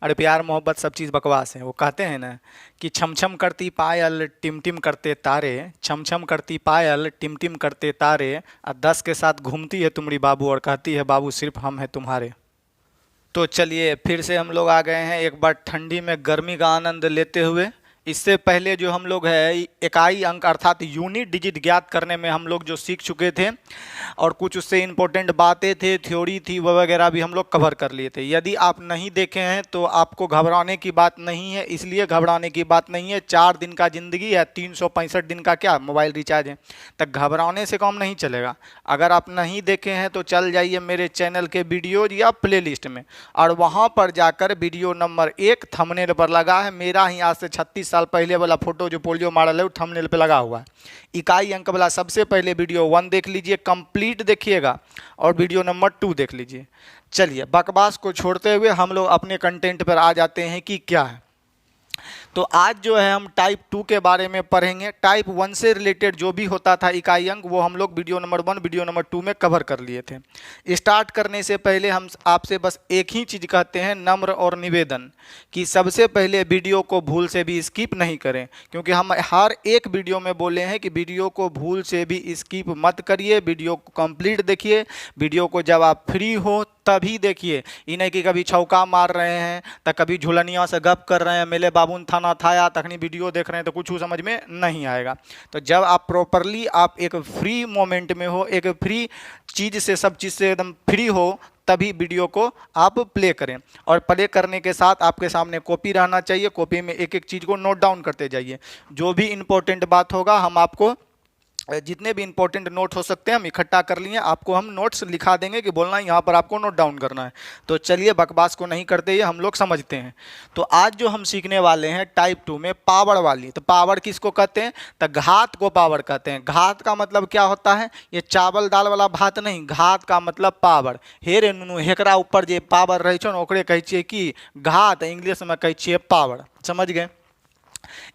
अरे प्यार मोहब्बत सब चीज़ बकवास है। वो कहते हैं ना कि छम छम करती पायल टिम टिम करते तारे, छम छम करती पायल टिम टिम करते तारे, 10 के साथ घूमती है तुमरी बाबू और कहती है बाबू सिर्फ हम हैं तुम्हारे। तो चलिए फिर से हम लोग आ गए हैं एक बार ठंडी में गर्मी का आनंद लेते हुए। इससे पहले जो हम लोग है इकाई अंक अर्थात यूनिट डिजिट ज्ञात करने में हम लोग जो सीख चुके थे और कुछ उससे इम्पोर्टेंट बातें थे, थ्योरी थी, वह वगैरह भी हम लोग कवर कर लिए थे। यदि आप नहीं देखे हैं तो आपको घबराने की बात नहीं है, इसलिए घबराने की बात नहीं है। 4 दिन का ज़िंदगी है, 365 दिन का क्या मोबाइल रिचार्ज है, तक घबराने से काम नहीं चलेगा। अगर आप नहीं देखे हैं तो चल जाइए मेरे चैनल के वीडियोज या प्लेलिस्ट में और वहाँ पर जाकर वीडियो नंबर 1 थंबनेल पर लगा है मेरा ही आज से 36 साल पहले वाला फोटो जो पोलियो मॉडल है वो थंबनेल पे लगा हुआ है। इकाई अंक वाला सबसे पहले वीडियो 1 देख लीजिए, कंप्लीट देखिएगा, और वीडियो नंबर 2 देख लीजिए। चलिए बकवास को छोड़ते हुए हम लोग अपने कंटेंट पर आ जाते हैं कि क्या है। तो आज जो है हम टाइप 2 के बारे में पढ़ेंगे। टाइप 1 से रिलेटेड जो भी होता था इकाई अंक वो हम लोग वीडियो नंबर 1 वीडियो नंबर 2 में कवर कर लिए थे। स्टार्ट करने से पहले हम आपसे बस एक ही चीज़ कहते हैं, नम्र और निवेदन, कि सबसे पहले वीडियो को भूल से भी स्किप नहीं करें, क्योंकि हम हर एक वीडियो में बोले हैं कि वीडियो को भूल से भी स्किप मत करिए, वीडियो को कंप्लीट देखिए। वीडियो को जब आप फ्री हो तभी देखिए, इन्हें कि कभी छौका मार रहे हैं तो कभी झुलनिया से गप कर रहे हैं, मेले बाबून थाना थाया तखनी वीडियो देख रहे हैं तो कुछ समझ में नहीं आएगा। तो जब आप प्रॉपरली आप एक फ्री मोमेंट में हो, एक फ्री चीज़ से, सब चीज़ से एकदम फ्री हो, तभी वीडियो को आप प्ले करें। और प्ले करने के साथ आपके सामने कॉपी रहना चाहिए, कॉपी में एक एक चीज़ को नोट डाउन करते जाइए। जो भी इम्पोर्टेंट बात होगा हम आपको, जितने भी इंपॉर्टेंट नोट हो सकते हैं हम इकट्ठा कर लिए, आपको हम नोट्स लिखा देंगे कि बोलना है यहाँ पर आपको नोट डाउन करना है। तो चलिए बकवास को नहीं करते, ये हम लोग समझते हैं। तो आज जो हम सीखने वाले हैं टाइप 2 में पावर वाली, तो पावर किसको कहते हैं, तो घात को पावर कहते हैं। घात का मतलब क्या होता है, ये चावल दाल वाला भात नहीं, घात का मतलब पावर। हे रे नुनू, हेकरा ऊपर जे पावर रहे छो ओकरे कहै छियै कि घात, इंग्लिश में कहै छियै पावर। समझ गए।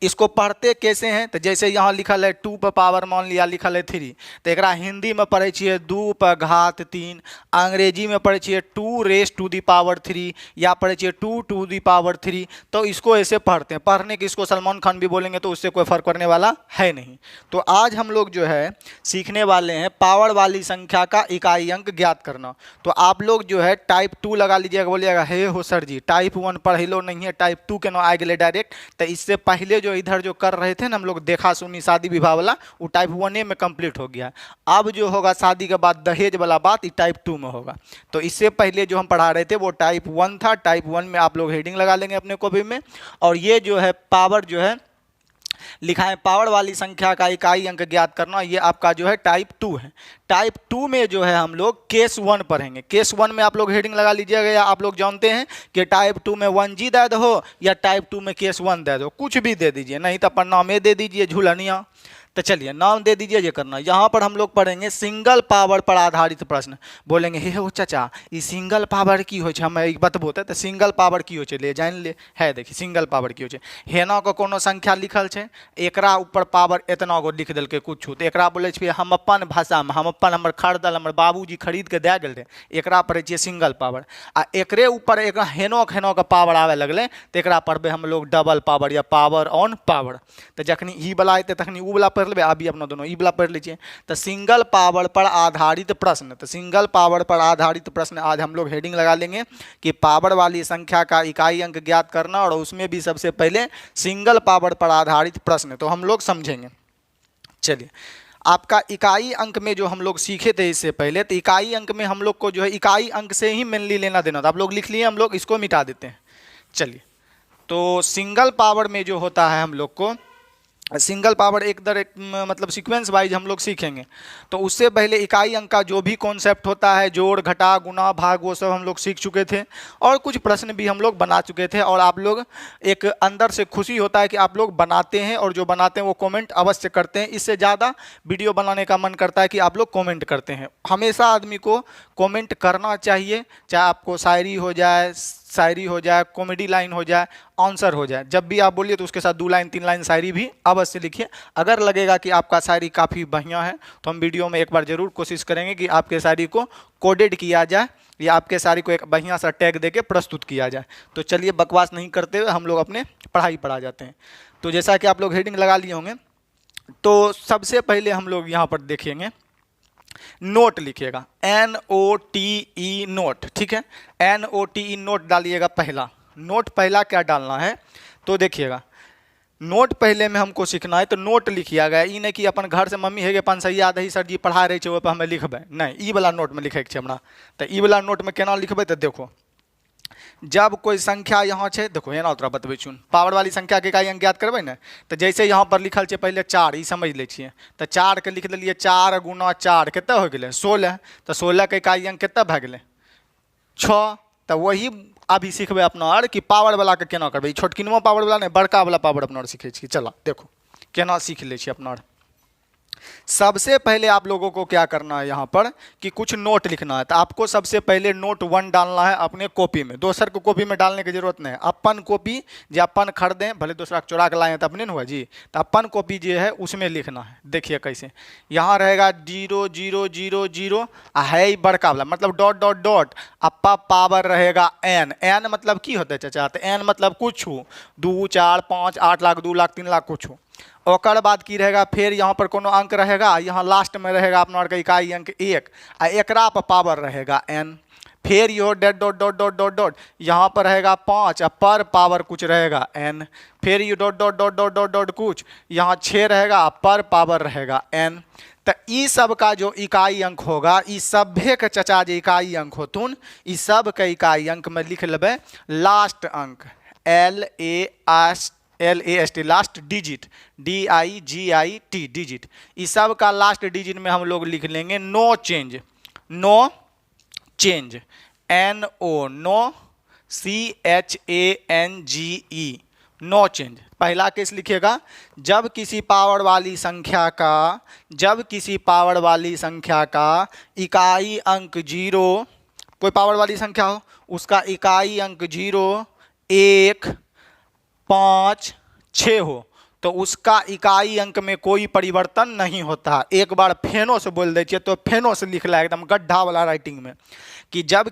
इसको पढ़ते कैसे हैं, तो जैसे यहाँ लिखल है 2 पर पावर मान लिया लिखल है 3, तो एक हिंदी में पढ़े छिए 2 पर घात 3, अंग्रेजी में पढ़े छिए 2 रेस टू दी पावर 3, या पढ़े छिए 2 टू दी पावर 3। तो इसको ऐसे पढ़ते हैं। पढ़ने के इसको सलमान खान भी बोलेंगे तो उससे कोई फर्क पड़ने वाला है नहीं। तो आज हम लोग जो है सीखने वाले हैं पावर वाली संख्या का इकाई अंक ज्ञात करना। तो आप लोग जो है टाइप 2 लगा लीजिएगा, बोलिएगा हे हो सर जी टाइप 1 पढ़िलो नहीं है, टाइप 2 के ना आ गए डायरेक्ट। तो इससे पहले जो इधर जो कर रहे थे ना हम लोग देखा सुनी शादी विवाह वाला, वो टाइप 1 में कंप्लीट हो गया। अब जो होगा शादी के बाद दहेज वाला बात, ये टाइप 2 में होगा। तो इससे पहले जो हम पढ़ा रहे थे वो टाइप 1 था। टाइप 1 में आप लोग हेडिंग लगा लेंगे अपने कॉपी में। और ये जो है पावर जो है लिखा है पावर वाली संख्या का इकाई अंक ज्ञात करना, ये आपका जो है टाइप 2 है। टाइप 2 में जो है हम लोग केस 1 पढ़ेंगे। केस 1 में आप लोग हेडिंग लगा लीजिएगा, या आप लोग जानते हैं कि टाइप 2 में 1G दे दो या टाइप 2 में केस 1 दे दो, कुछ भी दे दीजिए, नहीं तो परिणाम दे दीजिए झूलनिया। तो चलिए नाम दे दीजिए, ये करना। यहाँ पर हम लोग पढ़ेंगे सिंगल पावर पर आधारित प्रश्न। बोलेंगे हे हो चाचा ये सिंगल पावर की हो, हम एक बतबो तो सिंगल पावर की हो, ले जान ले है। देखिए सिंगल पावर की हो, हेना को कोनो संख्या लिखल है, एकरा ऊपर पावर एतना गो लिख दिलके कुछ, तो एकरा बोले छियै हम अपन भाषा में, हम अपन हमर खरीदल हमर बाबूजी खरीद के दे गेल रहे, एकरा पढ़े छियै सिंगल पावर। आ एकरे ऊपर एक हेनो के पावर आवे लगले तो एकरा पढ़बे हम लोग डबल पावर या पावर ऑन पावर। तो जखनी ई वाला अयतै तखनी उ वाला पढ़ लेबै, अभी अपना दोनों ई वाला पढ़ लीजिए। तो सिंगल पावर पर आधारित प्रश्न, तो सिंगल पावर पर आधारित प्रश्न आज हम लोग हेडिंग लगा लेंगे कि पावर वाली संख्या का इकाई अंक ज्ञात करना, और उसमें भी सबसे पहले सिंगल पावर पर आधारित प्रश्न, तो हम लोग समझेंगे। चलिए आपका इकाई अंक में जो हम लोग सीखे थे इससे पहले, तो इकाई अंक में हम लोग को जो है इकाई अंक से ही मेनली लेना देना था। आप लोग लिख लिए, हम लोग इसको मिटा देते हैं। चलिए तो सिंगल पावर में जो होता है हम लोग को सिंगल पावर एक मतलब सीक्वेंस वाइज हम लोग सीखेंगे। तो उससे पहले इकाई अंक का जो भी कॉन्सेप्ट होता है, जोड़ घटा गुना भाग, वो सब हम लोग सीख चुके थे और कुछ प्रश्न भी हम लोग बना चुके थे। और आप लोग एक अंदर से खुशी होता है कि आप लोग बनाते हैं, और जो बनाते हैं वो कमेंट अवश्य करते हैं। इससे ज़्यादा वीडियो बनाने का मन करता है कि आप लोग कमेंट करते हैं। हमेशा आदमी को कमेंट करना चाहिए, चाहे आपको शायरी हो जाए, कॉमेडी लाइन हो जाए, आंसर हो जाए। जब भी आप बोलिए तो उसके साथ 2 लाइन 3 लाइन शायरी भी अवश्य लिखिए। अगर लगेगा कि आपका शायरी काफ़ी बढ़िया है तो हम वीडियो में एक बार ज़रूर कोशिश करेंगे कि आपके शायरी को कोडेड किया जाए, या आपके सारी को एक बढ़िया सा टैग देके प्रस्तुत किया जाए। तो चलिए बकवास नहीं करते हुए हम लोग अपने पढ़ाई पढ़ा जाते हैं। तो जैसा कि आप लोग हेडिंग लगा लिए होंगे, तो सबसे पहले हम लोग यहाँ पर देखेंगे नोट लिखिएगा, NOTE नोट, ठीक है। NOTE नोट डालिएगा पहला। नोट पहला क्या डालना है तो देखिएगा, नोट पहले में हमको सीखना है तो नोट लिखिएगा। ये नहीं कि अपन घर से मम्मी है 5 सही याद है सर जी पढ़ा रहे छे हमें लिखबे, नहीं, ई वाला नोट में लिखे के हमरा। तो ई वाला नोट में केना लिखबे तो देखो, जब कोई संख्या यहाँ छे, देखो एना तोरा बतबै छुन, पावर वाली संख्या के इकाई अंक याद करबै ने, तो जैसे यहाँ पर लिखल छे पहले 4, ई समझ ले छिए। तो 4 के लिख देलिए, 4 गुना 4 कितना हो गेलै 16। तो 16 के इकाई अंक कितना भए गेलै 6। तो वही अभी सीखबे अपना आर कि पावर वाला के केना करबै, छोटकिनवा पावर वाला नहीं, बड़का वाला पावर अपना आर सीखे छी। चला देखो केना सीख ले छी अपना आर। सबसे पहले आप लोगों को क्या करना है यहाँ पर कि कुछ नोट लिखना है। तो आपको सबसे पहले नोट 1 डालना है अपने कॉपी में, दोसर को कॉपी में डालने की जरूरत नहीं है। अपन कॉपी जो अपन खरीदें, भले दूसरा चुरा के लाए तो अपने न हुआ जी, तो अपन कॉपी जो है उसमें लिखना है। देखिए कैसे, यहाँ रहेगा 0 0 0 0 है बड़का वाला मतलब डॉट डॉट डॉट, अपा पावर रहेगा n। n मतलब की होता है चाचा, तो n मतलब कुछ 2 4 5 8 लाख 2 लाख 3 लाख कुछ। और बाद की रहेगा, फिर यहाँ पर कोनो अंक रहेगा, यहाँ लास्ट में रहेगा अपना का इकाई अंक 1, आ एकरा पर पावर रहेगा n। फिर यो dot dot dot dot dot dot यहाँ पर रहेगा 5, पर पावर कुछ रहेगा n। फिर U dot dot dot dot dot dot कुछ यहाँ 6 रहेगा, पर पावर रहेगा n। तो ई सब का जो इकाई अंक होगा, ई सभे के चचा जो इकाई अंक होतुन, ई सब के इकाई अंक में लिख लेबे लास्ट अंक LAST last digit DIGIT digit. इस सब का लास्ट डिजिट में हम लोग लिख लेंगे no change, no change, NO no CHANGE no change. पहला केस लिखिएगा, जब किसी पावर वाली संख्या का इकाई अंक 0, कोई पावर वाली संख्या हो उसका इकाई अंक 0 1 5 6 हो तो उसका इकाई अंक में कोई परिवर्तन नहीं होता। एक बार फेनो से बोल दीजिए तो फेनो से लिख ला एकदम गड्ढा वाला राइटिंग में कि जब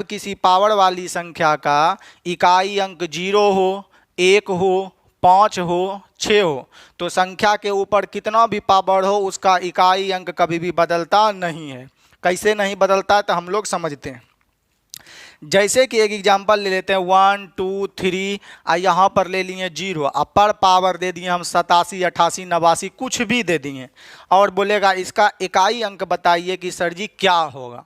किसी पावर वाली संख्या का इकाई अंक 0 हो 1 हो 5 हो 6 हो तो संख्या के ऊपर कितना भी पावर हो उसका इकाई अंक कभी भी बदलता नहीं है। कैसे नहीं बदलता तो हम लोग समझते हैं। जैसे कि एक एग्जांपल ले लेते हैं 1 2 3, यहाँ पर ले लिए 0, पर पावर दे दिए हम 87 88 89 कुछ भी दे दिए, और बोलेगा इसका इकाई अंक बताइए कि सर जी क्या होगा।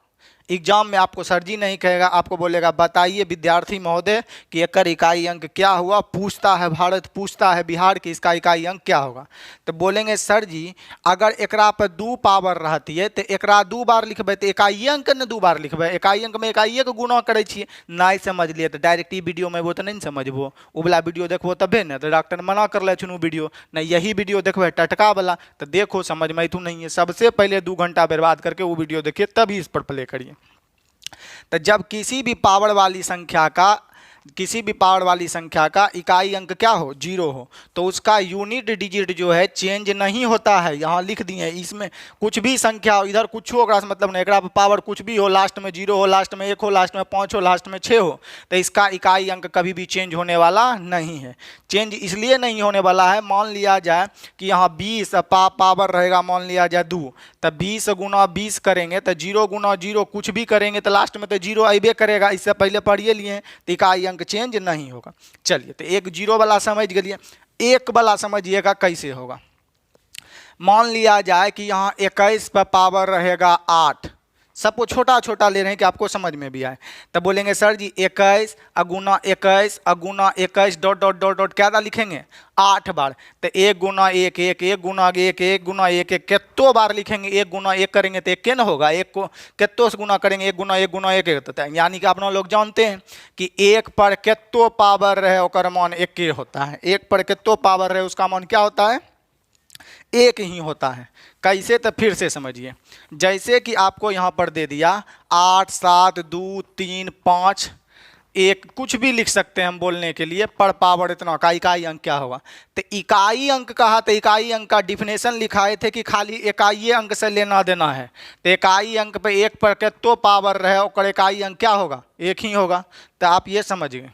एग्जाम में आपको सर जी नहीं कहेगा, आपको बोलेगा बताइए विद्यार्थी महोदय कि एकर इकाई अंक क्या हुआ। पूछता है भारत, पूछता है बिहार कि इसका इकाई अंक क्या होगा। तो बोलेंगे सर जी अगर एकरा पर 2 पावर रहती है तो एकरा 2 बार लिखबे तो इकाई अंक ने 2 बार लिखबे, इकाई अंक में इकाई के गुना करे छी। नहीं समझ लिए तो डायरेक्ट वीडियो में वो तो नहीं समझबो, वो वाला वीडियो देखबो तबे न, तो डॉक्टर मना कर ले छुन वीडियो नहीं, यही वीडियो देखबे टटका वाला तो देखो समझ में तू नहीं है। सबसे पहले 2 घंटा बर्बाद करके वो वीडियो देखिए तभी इस पर प्ले करिए। तो जब किसी भी पावर वाली संख्या का इकाई अंक क्या हो 0 हो तो उसका यूनिट डिजिट जो है चेंज नहीं होता है। यहाँ लिख दिए, इसमें कुछ भी संख्या हो, इधर कुछ हो से मतलब नहीं, एकरा पावर कुछ भी हो, लास्ट में 0 हो, लास्ट में 1 हो, लास्ट में 5 हो, लास्ट में 6 हो तो इसका इकाई अंक कभी भी चेंज होने वाला नहीं है। चेंज इसलिए नहीं होने वाला है, मान लिया जाए कि यहाँ 20 पावर रहेगा, मान लिया जाए 2, तो 20 गुना 20 करेंगे तो 0 गुना 0 कुछ भी करेंगे तो लास्ट में तो 0 अबे करेगा। इससे पहले पढ़िए लिए तो इकाई अंक चेंज नहीं होगा। चलिए तो एक 0 वाला समझ गए, एक वाला समझिएगा कैसे होगा। मान लिया जाए कि यहाँ 21 पर पावर रहेगा 8, सबको छोटा छोटा ले रहे हैं कि आपको समझ में भी आए। तब बोलेंगे सर जी 21 अगुना 21 अगुना 21 डॉट डॉट डॉट डॉट क्या लिखेंगे 8 बार। तो 1 गुना 1 1 1 गुना 1 1 गुना 1 1 कितों बार लिखेंगे, 1 गुना 1 करेंगे तो 1 ना होगा, 1 को कितों से गुना करेंगे 1 गुना 1 गुना 1 होता है। यानी कि आप लोग जानते हैं कि 1 पर कितों पावर रहे ओकर मान 1 होता है, 1 पर कितों पावर रहे उसका मान क्या होता है 1 ही होता है। कैसे तो फिर से समझिए, जैसे कि आपको यहाँ पर दे दिया 8 7 2 3 5 एक कुछ भी लिख सकते हैं हम बोलने के लिए, पर पावर इतना का इकाई अंक क्या होगा। तो इकाई अंक कहा तो इकाई अंक का डिफिनेशन लिखाए थे कि खाली इकाई अंक से लेना देना है। तो इकाई अंक पे एक पर के तो पावर रहे और इकाई अंक क्या होगा, एक ही होगा। तो आप ये समझ गए।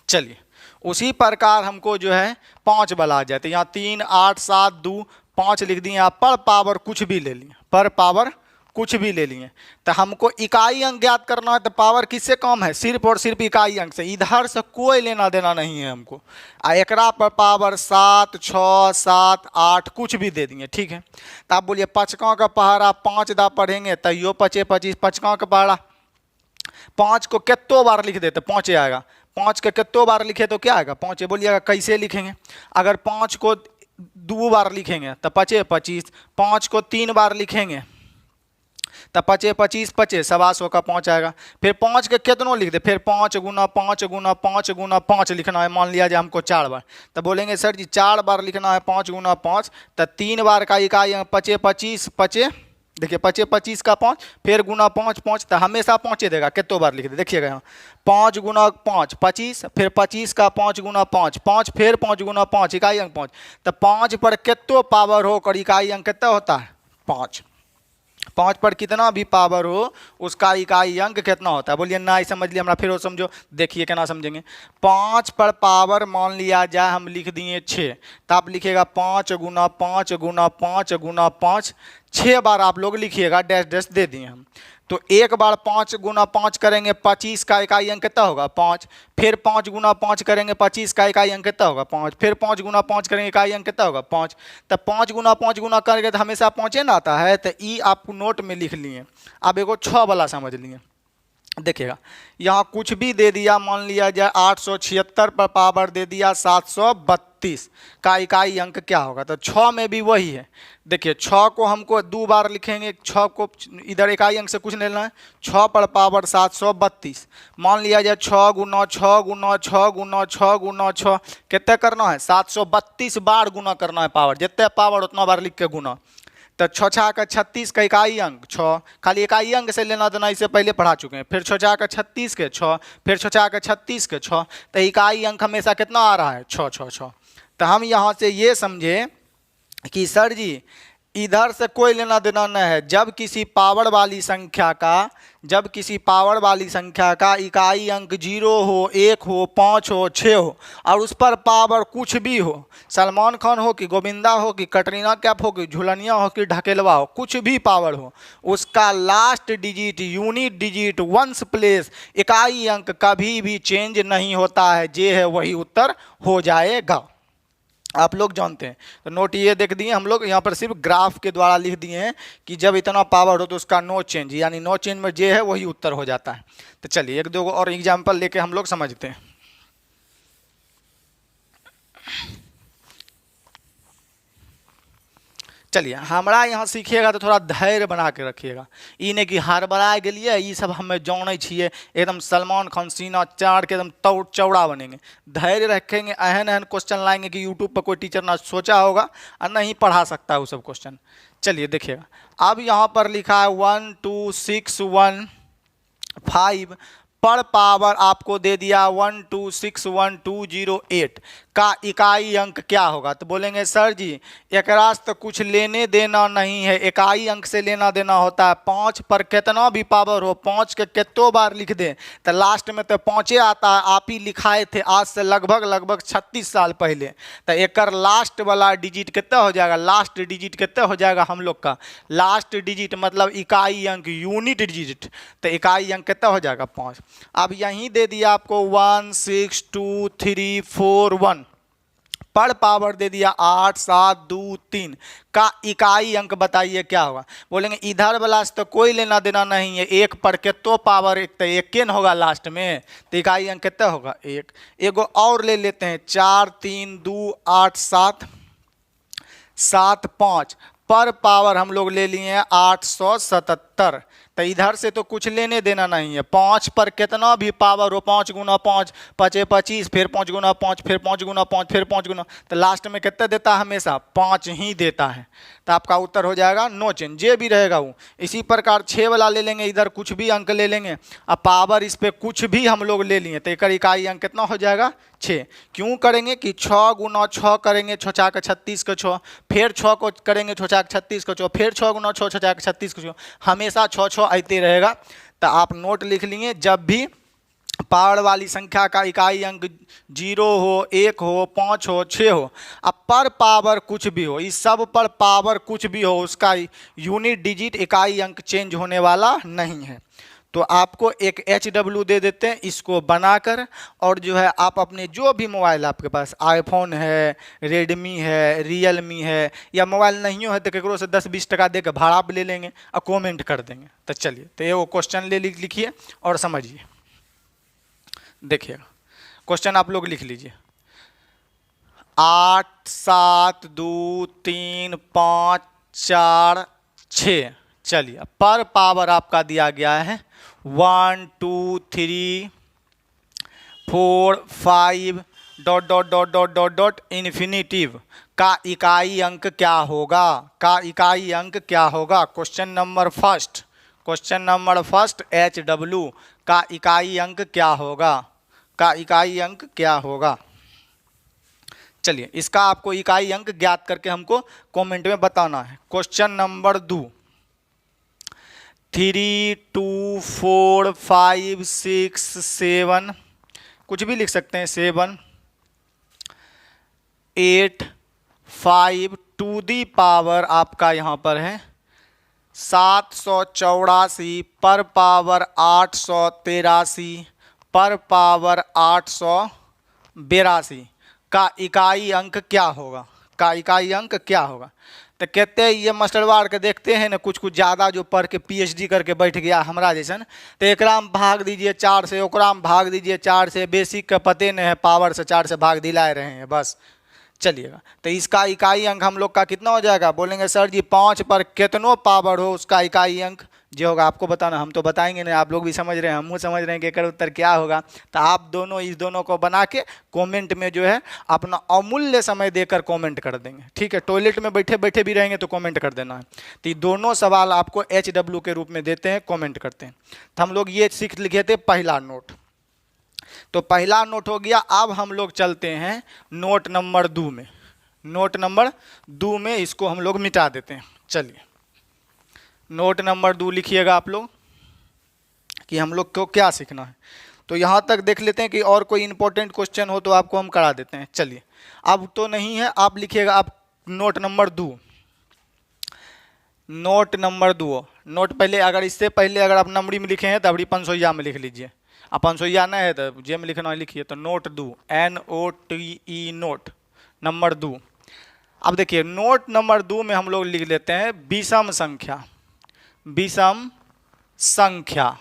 चलिए उसी प्रकार हमको जो है 5 वाला आ जाए। तो यहाँ 3 8 7 2 5 लिख दिए आप, पर पावर कुछ भी ले लिए, पर पावर कुछ भी ले लिए। तो हमको इकाई अंक ज्ञात करना है, तो पावर किससे कम है, सिर्फ और सिर्फ इकाई अंक से। इधर से कोई लेना देना नहीं है हमको। एकरा पर पावर 7 6 7 8 कुछ भी दे दिए, ठीक है। तो आप बोलिए पचका का पहाड़ा 5 दा पढ़ेंगे तो यो 5 25 पचका का पहाड़ा 5 को कितों बार लिख देते 5 आएगा। 5 के कितों बार लिखे तो क्या आएगा 5। बोलिएगा कैसे लिखेंगे, अगर 5 को 2 बार लिखेंगे तो 5 25, 5 को 3 बार लिखेंगे तो 5 25 25 125 का 5 आएगा। फिर 5 के कितनों लिख दे, फिर 5 गुना 5 गुना 5 गुना 5 लिखना है। मान लिया जाए हमको 4 बार, तो बोलेंगे सर जी 4 बार लिखना है 5 गुना 5, तो 3 बार का इकाई 5 25 5, देखिए 5 25 का 5, फिर गुना 5 5, तो हमेशा 5 देगा। कितों बार लिख दे देखिएगा यहाँ 5 गुना 5 25, फिर 25 का 5 गुना 5 5, फिर 5 गुना 5 इकाई अंक 5। तो 5 पर कितों पावर हो और इकाई अंक कितना होता है 5। 5 पर कितना भी पावर हो उसका इकाई अंक कितना होता है। बोलिए ना ही समझ लिया, हमारा फिर वो समझो। देखिए क्या ना समझेंगे। 5 पर पावर मान लिया जाए हम लिख दिए 6, तो आप लिखिएगा 5 गुना 5 गुना 5 गुना 5, 6 बार आप लोग लिखिएगा, डैश डैश दे दिए हम। तो एक बार 5 गुना 5 करेंगे 25 का इकाई अंक कितना होगा 5, फिर 5 गुना 5 करेंगे 25 का इकाई अंक कितना होगा 5, फिर 5 गुना 5 करेंगे इकाई अंक कितना होगा 5। तो 5 गुना 5 गुना करेंगे तो हमेशा 5 ना आता है। तो ई आप नोट में लिख लिए। अब एगो 6 वाला समझ लिए। देखिएगा यहाँ कुछ भी दे दिया, मान लिया जाए 876 पर पावर दे दिया 732 का इकाई अंक क्या होगा। तो 6 में भी वही है। देखिए 6 को हमको 2 बार लिखेंगे, 6 को इधर इकाई अंक से कुछ नहीं लेना है। 6 पर पावर 732, मान लिया जाए 6 गुना 6 गुना 6 गुना 6 गुना 6 कितने करना है 732 बार गुना करना है पावर, जितने पावर उतना बार लिख के गुना। तो 6 6 का 36 का इकाई अंक 6, खाली इकाई अंक से लेना देना इससे पहले पढ़ा चुके हैं। फिर 6 6 का 36 के 6, फिर 6 6 का 36 के 6, तो इकाई अंक हमेशा कितना आ रहा है 6 6 6। तो हम यहाँ से ये समझे कि सर जी इधर से कोई लेना देना नहीं है। जब किसी पावर वाली संख्या का इकाई अंक 0 हो 1 हो 5 हो 6 हो और उस पर पावर कुछ भी हो, सलमान खान हो कि गोविंदा हो कि कटरीना कैफ हो कि झुलनिया हो कि ढकेलवा हो, कुछ भी पावर हो, उसका last digit unit digit ones place इकाई अंक कभी भी चेंज नहीं होता है। जे है वही उत्तर हो जाएगा। आप लोग जानते हैं। तो नोट ये देख दिए हम लोग, यहाँ पर सिर्फ ग्राफ के द्वारा लिख दिए हैं कि जब इतना पावर हो तो उसका नो चेंज, यानी नो चेंज में जे है वही उत्तर हो जाता है। तो चलिए एक दो और एग्जाम्पल लेके हम लोग समझते हैं। चलिए हमारा यहाँ सीखिएगा तो थोड़ा धैर्य बना के रखिएगा। ई नहीं कि हड़बड़ा गेलिए, ये सब हमें जाने छिए एकदम सलमान खान सीना चाड़ के एकदम तौड़ चौड़ा बनेंगे। धैर्य रखेंगे, एहन एहन क्वेश्चन लाएंगे कि यूट्यूब पर कोई टीचर ना सोचा होगा और नहीं पढ़ा सकता है वो सब क्वेश्चन। चलिए देखिएगा, अब यहाँ पर लिखा है 1 2 6 1 5 पर पावर आपको दे दिया 1 2 6 1 2 0 8 का इकाई अंक क्या होगा। तो बोलेंगे सर जी एकरा से तो कुछ लेने देना नहीं है, इकाई अंक से लेना देना होता है। 5 पर कितना भी पावर हो 5 के कितों बार लिख दें तो लास्ट में तो 5 आता है। आप ही लिखाए थे आज से लगभग 36 साल पहले। तो एकर लास्ट वाला डिजिट कितना हो जाएगा, लास्ट डिजिट कितना हो जाएगा हम लोग का, लास्ट डिजिट मतलब इकाई अंक यूनिट डिजिट। तो इकाई अंक कितना हो जाएगा 5। अब यहीं दे दिया आपको 1 6 2 3 4 1 पर पावर दे दिया 8 7 2 3 का इकाई अंक बताइए क्या होगा। बोलेंगे इधर वाला से तो कोई लेना देना नहीं है, 1 पर के तो पावर एक तो एक केन होगा लास्ट में, तो इकाई अंक कितना होगा 1। एगो और ले लेते हैं 4 3 2 8 7 7 5 पर पावर हम लोग ले लिए हैं 877। तो तो इधर से तो कुछ लेने देना नहीं है। 5 पर कितना भी पावर हो, 5 गुना 5, 5 25, फिर 5 गुना 5, फिर 5 गुना 5, फिर 5 गुना, तो लास्ट में कितना देता है? हमेशा 5 ही देता है। तो आपका उत्तर हो जाएगा नो चेंज, जे भी रहेगा वो। इसी प्रकार 6 वाला ले लेंगे, इधर कुछ भी अंक ले लेंगे, अब पावर इस पर कुछ भी हम लोग ले लिए तो एक इकाई अंक कितना हो जाएगा? 6। क्यों करेंगे कि 6 गुना 6 करेंगे, 6 चाक 36 का 6, फिर 6 को करेंगे 6 चाक 36 का 6, फिर 6 गुना 6, 6 चाक 36 का 6, हमेशा 6 6 आते रहेगा। तो आप नोट लिख लिए, जब भी पावर वाली संख्या का इकाई अंक 0 हो, 1 हो, 5 हो, 6 हो, अब पर पावर कुछ भी हो, इस सब पर पावर कुछ भी हो, उसका यूनिट डिजिट इकाई अंक चेंज होने वाला नहीं है। तो आपको एक HW दे देते हैं, इसको बनाकर, और जो है आप अपने जो भी मोबाइल आपके पास, आईफोन है, रेडमी है, रियलमी है, या मोबाइल नहीं हो है तो केकरो से 10-20 टका दे के भाड़ा पे ले लेंगे और कमेंट कर देंगे। तो चलिए, तो ये वो क्वेश्चन लिखिए और समझिए। देखिएगा क्वेश्चन आप लोग लिख लीजिए। 8 7 2 3 5 4 6। चलिए, पर पावर आपका दिया गया है 1 2 3 4 5 dot dot dot dot dot dot infinitive का इकाई अंक क्या होगा? का इकाई अंक क्या होगा? क्वेश्चन नंबर फर्स्ट HW का इकाई अंक क्या होगा? का इकाई अंक क्या होगा? चलिए, इसका आपको इकाई अंक ज्ञात करके हमको कमेंट में बताना है। क्वेश्चन नंबर 2, 3 2 4 5 6 7, कुछ भी लिख सकते हैं, 7 8 5 टू दी पावर आपका यहाँ पर है 784 पर पावर 883 पर पावर 882 का इकाई अंक क्या होगा? का इकाई अंक क्या होगा? तो कहते हैं ये मास्टरवार के देखते हैं ना, कुछ कुछ ज़्यादा जो पढ़ के PhD करके बैठ गया हमरा जैसन, तो एकरा में भाग दीजिए 4 से, ओकरा में भाग दीजिए 4 से, बेसिक का पते नहीं है, पावर से 4 से भाग दिलाए रहे हैं बस। चलिएगा, तो इसका इकाई अंक हम लोग का कितना हो जाएगा? बोलेंगे सर जी 5 पर कितनो पावर हो उसका इकाई अंक जो होगा आपको बताना। हम तो बताएंगे नहीं, आप लोग भी समझ रहे हैं, हम समझ रहे हैं कि इसका उत्तर क्या होगा। तो आप दोनों इस दोनों को बना के कमेंट में जो है अपना अमूल्य समय देकर कमेंट कर देंगे, ठीक है। टॉयलेट में बैठे बैठे भी रहेंगे तो कमेंट कर देना है। तो ये दोनों सवाल आपको HW के रूप में देते हैं, कमेंट करते हैं। तो हम लोग ये सीख लिखे थे पहला नोट, तो पहला नोट हो गया। अब हम लोग चलते हैं नोट नंबर 2 में। नोट नंबर 2 में इसको हम लोग मिटा देते हैं। चलिए, नोट नंबर 2 लिखिएगा आप लोग कि हम लोग को क्या सीखना है। तो यहाँ तक देख लेते हैं कि और कोई इंपॉर्टेंट क्वेश्चन हो तो आपको हम करा देते हैं। चलिए, अब तो नहीं है, आप लिखिएगा आप note number 2। Note number 2, note पहले, अगर इससे पहले अगर आप नंबरी में लिखे हैं तो अभी 500 में लिख लीजिए। आप 500 नहीं है तो जे में लिखना लिखिए। तो नोट 2, NOTE, नोट नंबर 2। अब देखिए, नोट नंबर 2 में हम लोग लिख लेते हैं विषम संख्या। विषम संख्या,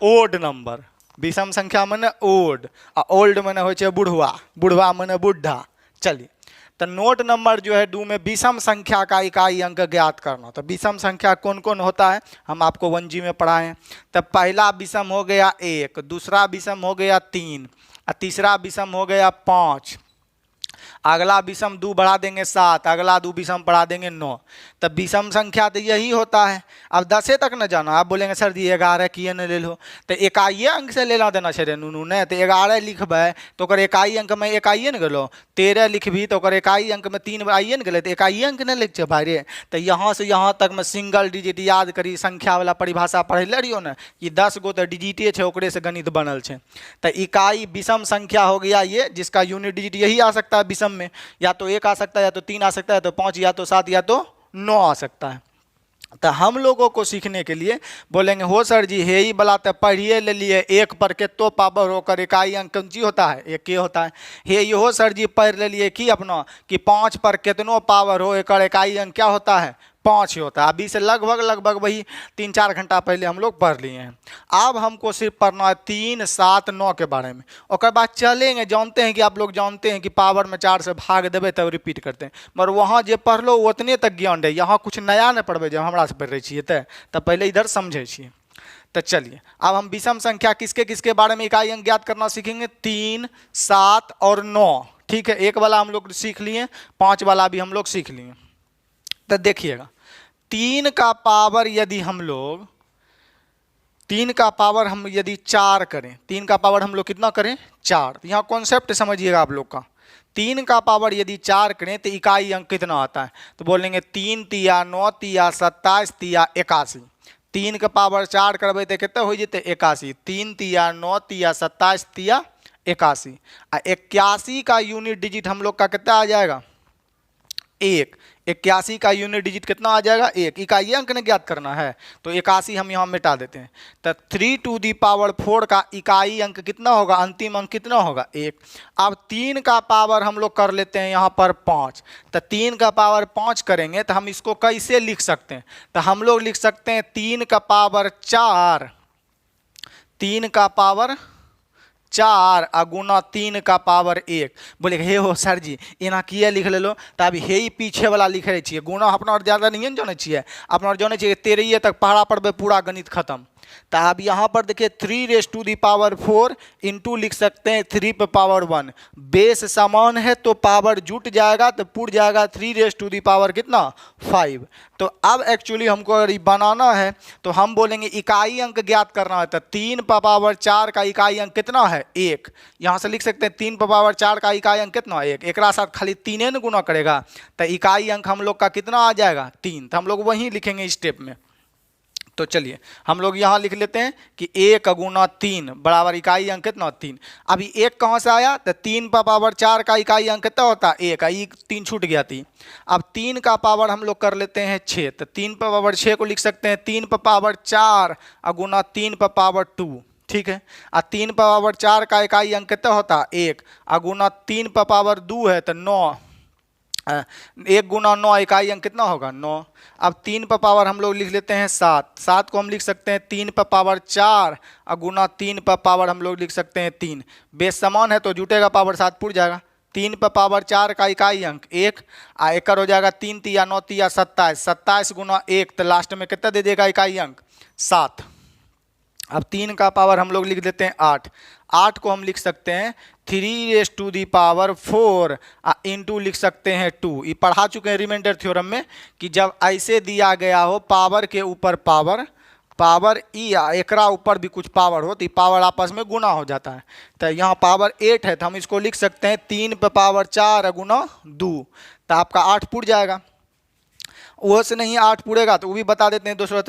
ओड नंबर। विषम संख्या मने ओड, आ ओल्ड मने हो छे बुढ़वा, बुढ़वा मने बुढ़ा। चलिए, तो नोट नंबर जो है 2 में विषम संख्या का इकाई अंक ज्ञात करना। तो विषम संख्या कौन कौन होता है हम आपको 1G में पढ़ाए हैं। तो पहला विषम हो गया 1, दूसरा विषम हो गया 3, और तीसरा विषम हो गया 5, अगला विषम 2 बढ़ा देंगे 7, अगला 2 विषम बढ़ा देंगे 9। तब विषम संख्या तो यही होता है। अब 10 तक न जाना, आप बोलेंगे सर जी 11 किए न ले लो, तो इकाई अंक से लेना देना छे नूनू ने। तो 11 लिखबै तो ओकर इकाई अंक में इकाइए न गेलो, 13 लिखभी तो ओकर इकाई अंक में 3 आइए न गेलै, तो इकाई अंक नहीं लिख छे भाई रे। तो यहाँ से यहाँ तक में सिंगल डिजिट याद करी, संख्या वाला परिभाषा पढ़ले रहियो न कि 10 गो तो डिजिटे छे, ओकरे से गणित बनल छे। तो इकाई विषम संख्या हो गया ये, जिसका यूनिट डिजिट यही आ सकता है विषम में, या तो 1 आ सकता है, या तो 3 आ सकता है, तो 5, या तो 7, या तो 9 आ सकता है। तो हम लोगों को सीखने के लिए बोलेंगे हो सर जी हे ही वाला तो पढ़िए ले लिए, 1 पर कितो पावर होकर इकाई अंक कौन सी होता है? 1 के होता है। हे ये हो सर जी पढ़ ले लिए कि अपना कि 5 पर कितनो पावर हो एक इकाई अंक क्या होता है? 5 ही होता है। अभी से लगभग वही 3-4 घंटा पहले हम लोग पढ़ लिए हैं। अब हमको सिर्फ पढ़ना है 3, 7, 9 के बारे में। और बाद चलेंगे, जानते हैं कि आप लोग जानते हैं कि पावर में 4 से भाग देवे तब रिपीट करते हैं, मगर वहाँ जे पढ़ लो उतने तक ज्ञान है, यहाँ कुछ नया नहीं पढ़बे जब हमरा से पढ़ रही छे तब पहले इधर समझे छे। तो चलिए अब हम विषम संख्या किसके किसके बारे में इकाई अंक ज्ञात करना सीखेंगे, 3, 7 और 9। ठीक है, 1 वाला हम लोग सीख लिए, 5 वाला भी हम लोग सीख लिए। तो देखिएगा 3 का पावर यदि हम लोग 3 का पावर हम यदि 4 करें, 3 का पावर हम लोग कितना करें 4, तो यहाँ कॉन्सेप्ट समझिएगा आप लोग का। 3 का पावर यदि 4 करें तो इकाई अंक कितना आता है, तो बोलेंगे 3 तिया 9 तिया 27 तिया 81। 3 का पावर 4 करबे तो कितना हो जाते 81। 3 तिया 9 तिया 27 तिया 81। 81 का यूनिट डिजिट हम लोग का कितना आ जाएगा 1। 81 का यूनिट डिजिट कितना आ जाएगा 1। इकाई अंक ने ज्ञात करना है तो 81 हम यहाँ मिटा देते हैं। तो 3 टू दी पावर 4 का इकाई अंक कितना होगा, अंतिम अंक कितना होगा 1। अब 3 का पावर हम लोग कर लेते हैं यहाँ पर 5। तो 3 का पावर 5 करेंगे तो हम इसको कैसे लिख सकते हैं, तो हम लोग लिख सकते हैं 3 का पावर 4, 3 का पावर 4 गुना 3 का पावर 1। बोले हे हो सर जी एना किए लिख ले लो, तो अभी हे पीछे वाला लिख रहे छे, गुना अपना और ज़्यादा नहीं जाने छे, अपना और जाने छे 13 तक पढ़ा पढ़बे पूरा गणित खत्म। तो अब यहाँ पर देखिए 3 raise to the power 4 into लिख सकते हैं 3 पे पावर 1। बेस समान है तो पावर जुट जाएगा तो पुट जाएगा 3 रेस टू दी पावर कितना 5। तो अब एक्चुअली हमको अगर ये बनाना है तो हम बोलेंगे इकाई अंक ज्ञात करना है, तो 3 पे पावर 4 का इकाई अंक कितना है 1। यहाँ से लिख सकते हैं 3 पे पावर 4 का इकाई अंक कितना 1। एक साथ खाली 3 ने गुना करेगा तो इकाई अंक हम लोग का कितना आ जाएगा 3। तो हम लोग वहीं लिखेंगे स्टेप में। तो चलिए हम लोग यहाँ लिख लेते हैं कि 1 गुना 3 बराबर इकाई अंक कितना 3। अभी 1 कहाँ से आया, तो 3 का पावर 4 का इकाई अंक कितना होता है 1, 3 छूट गया 3। अब 3 का पावर हम लोग कर लेते हैं 6, तो 3 पर पावर 6 को लिख सकते हैं 3 पर पावर 4 गुना 3 पर पावर 2। ठीक है, 3 पर पावर 4 का इकाई अंक कितना होता है 1 गुना 3 पर पावर 2 है तो 9, 1 गुना 9 इकाई अंक कितना होगा 9। अब 3 पर पावर हम लोग लिख लेते हैं 7, 7 को हम लिख सकते हैं 3 पर पावर 4 गुना 3 पर पावर हम लोग लिख सकते हैं 3। बेस समान है तो जुटेगा पावर 7 पुट जाएगा। 3 पर पावर 4 का इकाई अंक 1 एकर हो जाएगा 3 तिया 9 तिया 27, 27 गुना 1 तो लास्ट में कितना दे देगा इकाई अंक 7। अब 3 का पावर हम लोग लिख देते हैं 8, 8 को हम लिख सकते हैं 3 raise to the power 4 into लिख सकते हैं 2। ये पढ़ा चुके हैं रिमाइंडर थ्योरम में कि जब ऐसे दिया गया हो पावर के ऊपर पावर, पावर ई एकरा ऊपर भी कुछ पावर हो तो पावर आपस में गुना हो जाता है। तो यहाँ पावर 8 है तो हम इसको लिख सकते हैं 3 पे पावर 4 गुना 2, तो आपका 8 पुट जाएगा। वो से नहीं 8 पूरेगा तो वो भी बता देते हैं दूसरा।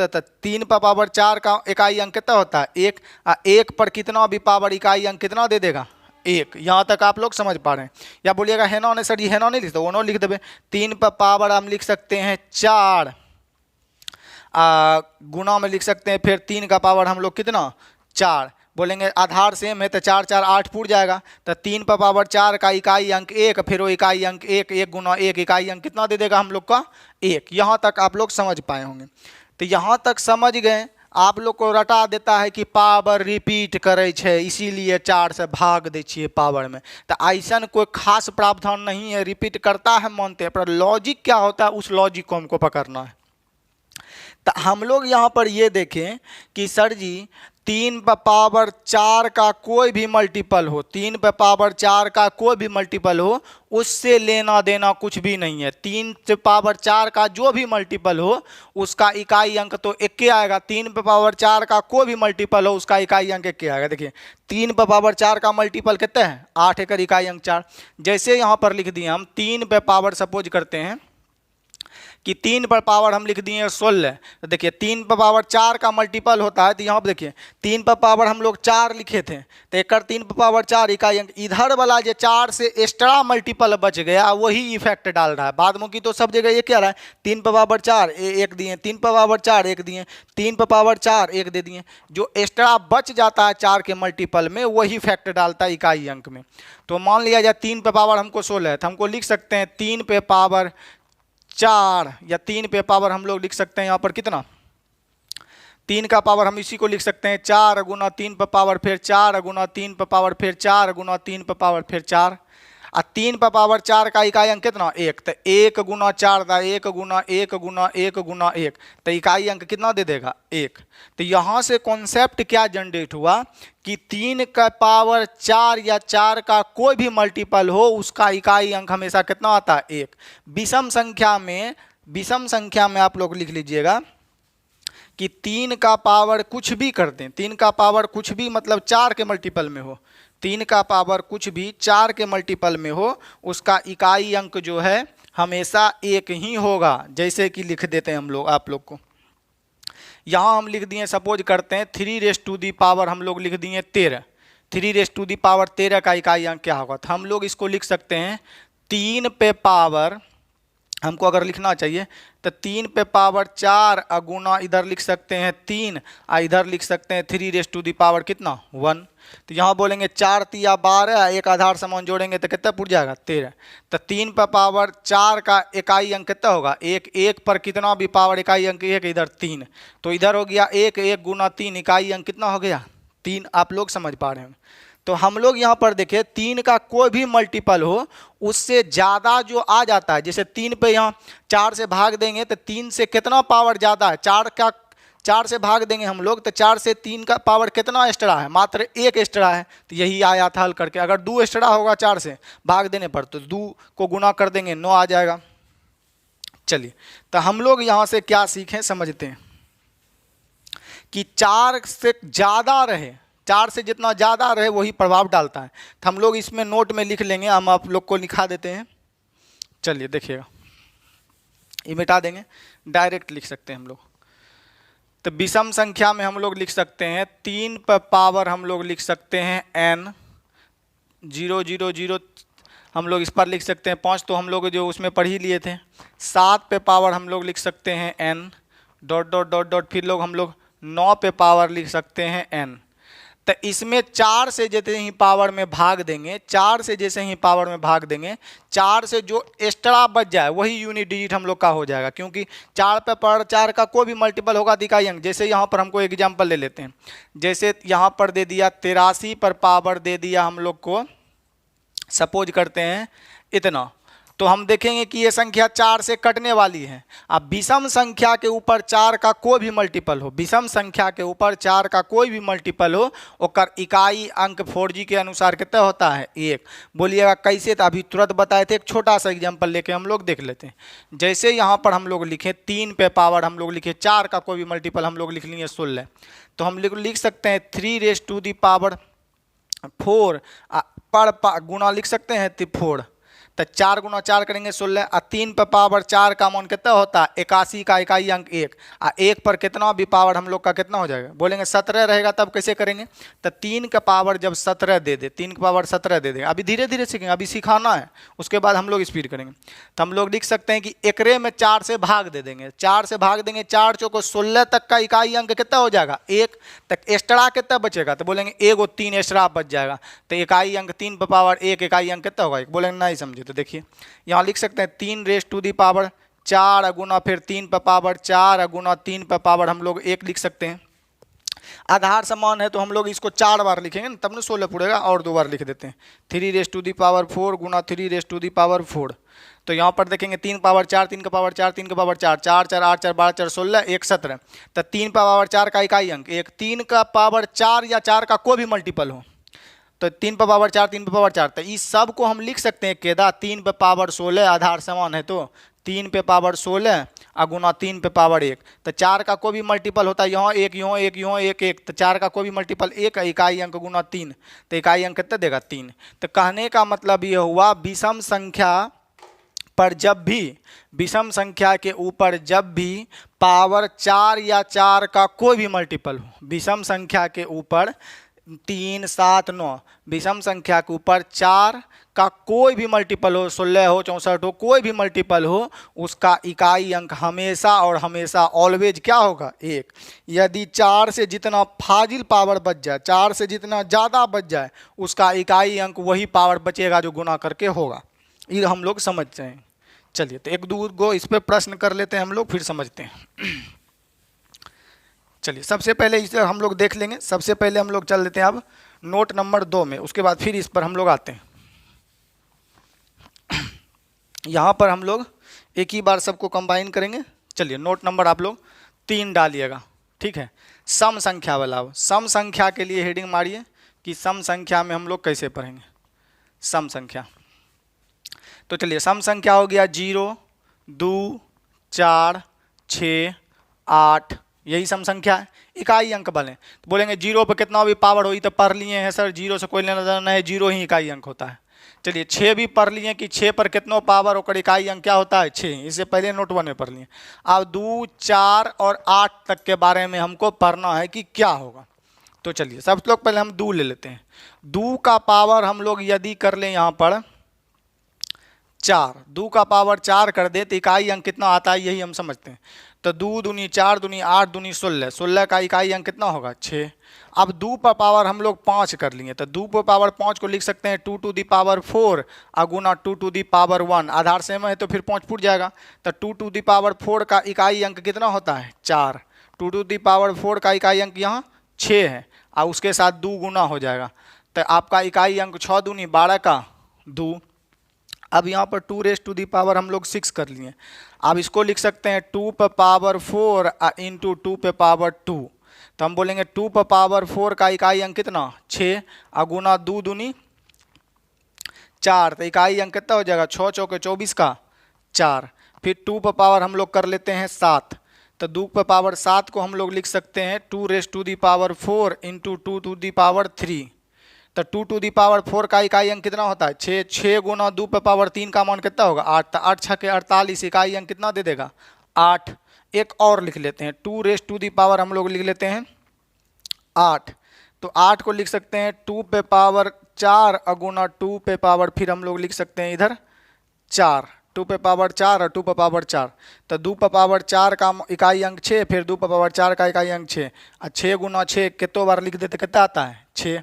3 पर पावर 4 का इकाई अंक कितना होता है 1, 1 पर कितना भी पावर इकाई अंक कितना दे देगा 1। यहाँ तक आप लोग समझ पा रहे हैं, या बोलिएगा है ना नहीं सर जी है ना नहीं लिखते वो लिख देवे। 3 पर पावर हम लिख सकते हैं 4 गुना में लिख सकते हैं फिर 3 का पावर हम लोग कितना 4। बोलेंगे आधार सेम है तो 4 4 8 पुट जाएगा। तो 3 पर पावर 4 का इकाई अंक 1 फिर वो इकाई अंक 1, 1 गुना 1 इकाई अंक कितना दे देगा हम लोग का 1। यहाँ तक आप लोग समझ पाए होंगे। तो यहाँ तक समझ गए, आप लोग को रटा देता है कि पावर रिपीट करे छे इसीलिए 4 से भाग दे छिए पावर में। तो ऐसा कोई खास प्रावधान नहीं है, रिपीट करता है मानते हैं, पर लॉजिक क्या होता है उस लॉजिक को हमको पकड़ना है। तो हम लोग यहाँ पर ये देखें कि सर जी 3 पे पावर 4 का कोई भी मल्टीपल हो, 3 पे पावर 4 का कोई भी मल्टीपल हो उससे लेना देना कुछ भी नहीं है। 3 पे पावर 4 का जो भी मल्टीपल हो उसका इकाई अंक तो 1 आएगा। 3 पे पावर 4 का कोई भी मल्टीपल हो उसका इकाई अंक 1 आएगा। देखिए 3 पे पावर 4 का मल्टीपल कितना है 8 एकर इकाई अंक 4। जैसे यहाँ पर लिख दिए हम 3 पे पावर सपोज करते हैं कि 3 पर पावर हम लिख दिए 16। तो देखिए 3 पर पावर 4 का मल्टीपल होता है, तो यहाँ पर देखिए 3 पर पावर हम लोग 4 लिखे थे तो एक 3 पर पावर 4 इकाई अंक। इधर वाला जो 4 से एक्स्ट्रा मल्टीपल बच गया वही इफेक्ट डाल रहा है। बाद में की तो सब जगह ये क्या रहा है 3 पर पावर 4 1 दिए, 3 पर पावर 4 1 दिए, 3 पर पावर 4 1 दे दिए। जो एक्स्ट्रा बच जाता है 4 के मल्टीपल में वही इफेक्ट डालता है इकाई अंक में। तो मान लिया जाए 3 पे पावर हमको 16 है तो हमको लिख सकते हैं 3 पे पावर 4 या 3 पे पावर हम लोग लिख सकते हैं यहाँ पर कितना, 3 का पावर हम इसी को लिख सकते हैं 4 गुना 3 पे पावर फिर 4 गुना 3 पे पावर फिर 4 गुना 3 पे पावर फिर 4 और 3 पे पावर 4 का इकाई अंक कितना 1, तो 1 गुना 4 था 1 गुना 1 गुना 1 गुना 1, तो इकाई अंक कितना दे देगा 1। तो यहाँ से कॉन्सेप्ट क्या जनरेट हुआ कि 3 का पावर 4 या 4 का कोई भी मल्टीपल हो उसका इकाई अंक हमेशा कितना आता है 1। विषम संख्या में आप लोग लिख लीजिएगा कि 3 का पावर कुछ भी कर दें, 3 का पावर कुछ भी मतलब 4 के मल्टीपल में हो, 3 का पावर कुछ भी 4 के मल्टीपल में हो उसका इकाई अंक जो है हमेशा 1 ही होगा। जैसे कि लिख देते हैं हम लोग आप लोग को, यहाँ हम लिख दिए, सपोज करते हैं 3 रेज़ टू दी पावर हम लोग लिख दिए 13, 3 रेज़ टू दी पावर 13 का इकाई अंक क्या होगा, तो हम लोग इसको लिख सकते हैं 3 पे पावर, हमको अगर लिखना चाहिए तो 3 पे पावर 4 गुना इधर लिख सकते हैं 3 और इधर लिख सकते हैं 3 रेज़ टू दी पावर कितना 1। तो यहाँ बोलेंगे 4 तिया 12, एक आधार समान जोड़ेंगे तो कितना पुट जाएगा 13। तो 3 पे पावर 4 का इकाई अंक कितना होगा 1, 1 पर कितना भी पावर इकाई अंक 1, इधर 3, तो इधर हो गया 1, 1 गुना 3 इकाई अंक कितना हो गया 3। आप लोग समझ पा रहे हैं। तो हम लोग यहाँ पर देखें 3 का कोई भी मल्टीपल हो उससे ज़्यादा जो आ जाता है, जैसे 3 पे यहाँ 4 से भाग देंगे तो 3 से कितना पावर ज़्यादा है, 4 से भाग देंगे हम लोग तो 4 से 3 का पावर कितना एक्स्ट्रा है, मात्र 1 एक्स्ट्रा है। तो यही आया था हल करके, अगर 2 एक्स्ट्रा होगा 4 से भाग देने पर तो 2 को गुना कर देंगे 9 आ जाएगा। चलिए, तो हम लोग यहाँ से क्या सीखें समझते हैं कि 4 से ज़्यादा रहे, 4 से जितना ज़्यादा रहे वही प्रभाव डालता है। तो हम लोग इसमें नोट में लिख लेंगे, हम आप लोग को लिखा देते हैं। चलिए देखिएगा, ये मिटा देंगे, डायरेक्ट लिख सकते हैं हम लोग। तो विषम संख्या में हम लोग लिख सकते हैं 3 पे पावर हम लोग लिख सकते हैं n 0 0 0, हम लोग इस पर लिख सकते हैं 5, तो हम लोग जो उसमें पढ़ ही लिए थे। 7 पे पावर हम लोग लिख सकते हैं n dot dot dot dot, फिर लोग हम लोग 9 पे पावर लिख सकते हैं n। तो इसमें 4 से जैसे ही पावर में भाग देंगे, 4 से जैसे ही पावर में भाग देंगे, 4 से जो एक्स्ट्रा बच जाए वही यूनिट डिजिट हम लोग का हो जाएगा, क्योंकि 4 पे पावर 4 का कोई भी मल्टीपल होगा इकाई अंक। जैसे यहाँ पर हमको एग्जांपल ले लेते हैं, जैसे यहाँ पर दे दिया 83 पर पावर दे दिया हम लोग को, सपोज करते हैं इतना, तो हम देखेंगे कि ये संख्या 4 से कटने वाली है। अब विषम संख्या के ऊपर 4 का कोई भी मल्टीपल हो, विषम संख्या के ऊपर 4 का कोई भी मल्टीपल हो, और इकाई अंक 4G के अनुसार कितना होता है 1। बोलिएगा कैसे, तो अभी तुरंत बताए थे, एक छोटा सा एग्जांपल लेके हम लोग देख लेते हैं। जैसे यहाँ पर हम लोग लिखे 3 पे पावर हम लोग लिखे 4 का कोई भी मल्टीपल हम लोग लिख लिए 16, तो हम लिख सकते हैं 3 रेज़ टू दी पावर 4 पर गुना लिख सकते हैं 4, तो 4 गुना 4 करेंगे 16, और 3 पे पावर 4 का मान कितना होता है 81 का इकाई अंक 1, और 1 पर कितना भी पावर हम लोग का कितना हो जाएगा, बोलेंगे 17 रहेगा, तब कैसे करेंगे, तो 3 का पावर जब 17 दे दे, 3 का पावर 17 दे दे, अभी धीरे धीरे सीखेंगे, अभी सिखाना है, उसके बाद हम लोग स्पीड करेंगे। तो हम लोग लिख सकते हैं कि एकरे में 4 से भाग दे देंगे, 4 से भाग देंगे, 4 चौको 16 तक का इकाई अंक कितना हो जाएगा 1, तक एक्स्ट्रा कितना बचेगा, तो बोलेंगे 1 और 3 एक्स्ट्रा बच जाएगा, तो इकाई अंक 3 पे पावर 1 इकाई अंक कितना होगा 1, बोलेंगे नहीं समझे, तो देखिए यहाँ लिख सकते हैं 3 रेज़ टू दी पावर 4 गुना फिर 3 पे पावर 4 गुना 3 पे पावर हम लोग 1 लिख सकते हैं। आधार समान है तो हम लोग इसको 4 बार लिखेंगे ना, तब न 16 पूरेगा, और 2 बार लिख देते हैं 3 रेज़ टू दी पावर 4 गुना 3 रेज़ टू दी पावर 4। तो यहाँ पर देखेंगे 3 पावर 4, 3 का पावर 4, 3 का पावर 4, 4 4 8 4 12 4 16 1 17, तो 3 पावर 4 का इकाई अंक 1, 3 का पावर 4 या 4 का कोई भी मल्टीपल हो, तो 3 पे पावर 4, 3 पे पावर 4, तो इस सब को हम लिख सकते हैं केदा 3 पे पावर 16, आधार समान है तो 3 पे पावर 16 गुना 3 पे पावर 1, तो 4 का कोई भी मल्टीपल होता है यहाँ 1 यहाँ 1 यहाँ 1 1, तो 4 का कोई भी मल्टीपल 1 इकाई अंक गुना 3, तो इकाई अंक कितना देगा 3। तो कहने का मतलब ये हुआ विषम संख्या पर जब भी, विषम संख्या के ऊपर जब भी पावर 4 या 4 का कोई भी मल्टीपल हो, विषम संख्या के ऊपर 3 7 9, विषम संख्या के ऊपर 4 का कोई भी मल्टीपल हो, 16 हो 64 हो, कोई भी मल्टीपल हो, उसका इकाई अंक हमेशा और हमेशा ऑलवेज क्या होगा 1। यदि 4 से जितना फाजिल पावर बच जाए, 4 से जितना ज़्यादा बच जाए, उसका इकाई अंक वही पावर बचेगा जो गुना करके होगा। ये हम लोग समझ जाएँ। चलिए तो एक दो गो इस पे प्रश्न कर लेते हैं हम लोग, फिर समझते हैं। चलिए सबसे पहले इसे हम लोग देख लेंगे। सबसे पहले हम लोग चल लेते हैं अब नोट नंबर 2 में, उसके बाद फिर इस पर हम लोग आते हैं। यहाँ पर हम लोग एक ही बार सबको कंबाइन करेंगे। चलिए नोट नंबर आप लोग 3 डालिएगा, ठीक है। सम संख्या वाला, सम संख्या के लिए हेडिंग मारिए कि सम संख्या में हम लोग कैसे पढ़ेंगे सम संख्या। तो चलिए सम संख्या हो गया 0, 2, 4, 6, 8, यही सम संख्या है। इकाई अंक बने तो बोलेंगे 0 पर कितना भी पावर हुई तो पढ़ लिए हैं सर, 0 से कोई लेना देना है, 0 ही इकाई अंक होता है। चलिए 6 भी पढ़ लिए कि 6 पर कितना पावर और इकाई अंक क्या होता है 6, इससे पहले नोट 1 में पढ़ लिए। अब 2, 4 और 8 तक के बारे में हमको पढ़ना है कि क्या होगा। तो चलिए सब लोग पहले हम 2 ले लेते हैं। 2 का पावर हम लोग यदि कर लें यहाँ पर 4, 2 का पावर 4 कर दे तो इकाई अंक कितना आता है यही हम समझते हैं। तो 2 दूनी 4 दूनी 8 दूनी 16, 16 का इकाई अंक कितना होगा 6। अब 2 पर पावर हम लोग 5 कर लिए तो 2 पर पावर 5 को लिख सकते हैं 2 टू दी पावर 4 अगुना 2 टू दी पावर 1, आधार सेम है तो फिर 5 फुट जाएगा। तो 2 टू दी पावर 4 का इकाई अंक कितना होता है 4, 2 टू दी पावर 4 का इकाई अंक यहाँ 6 है और उसके साथ 2 गुना हो जाएगा। तो आपका इकाई अंक 6 दूनी 12 का 2। अब यहाँ पर 2 रेज़ टू दी पावर हम लोग 6 कर लिए। अब इसको लिख सकते हैं 2 पर पावर 4 इंटू 2 पे पावर 2। तो हम बोलेंगे 2 पर पावर 4 का इकाई अंक कितना 6 अगुना 2 दूनी 4, तो इकाई अंक कितना हो जाएगा 6 चौके 24 का 4। फिर 2 पर पावर हम लोग कर लेते हैं 7, तो 2 पर पावर 7 को हम लोग लिख सकते हैं 2 raise to the power 4 into 2 to the power 3। तो 2 टू दी पावर 4 का इकाई अंक कितना होता है 6, 6 गुना 2 पे पावर 3 का मान कितना होगा 8, तो 8 6 के 48, इकाई अंक कितना दे देगा 8। एक और लिख लेते हैं 2 रेज़ टू दी पावर हम लोग लिख लेते हैं 8, तो 8 को लिख सकते हैं 2 पे पावर 4 अगुना 2 पे पावर, फिर हम लोग लिख सकते हैं इधर 4, 2 पे पावर 4 और 2 पे पावर 4। तो 2 पे पावर 4 का इकाई अंक 6, फिर 2 पे पावर 4 का इकाई अंक 6 और 6 गुना 6 कितने बार लिख देते कितना आता है 6।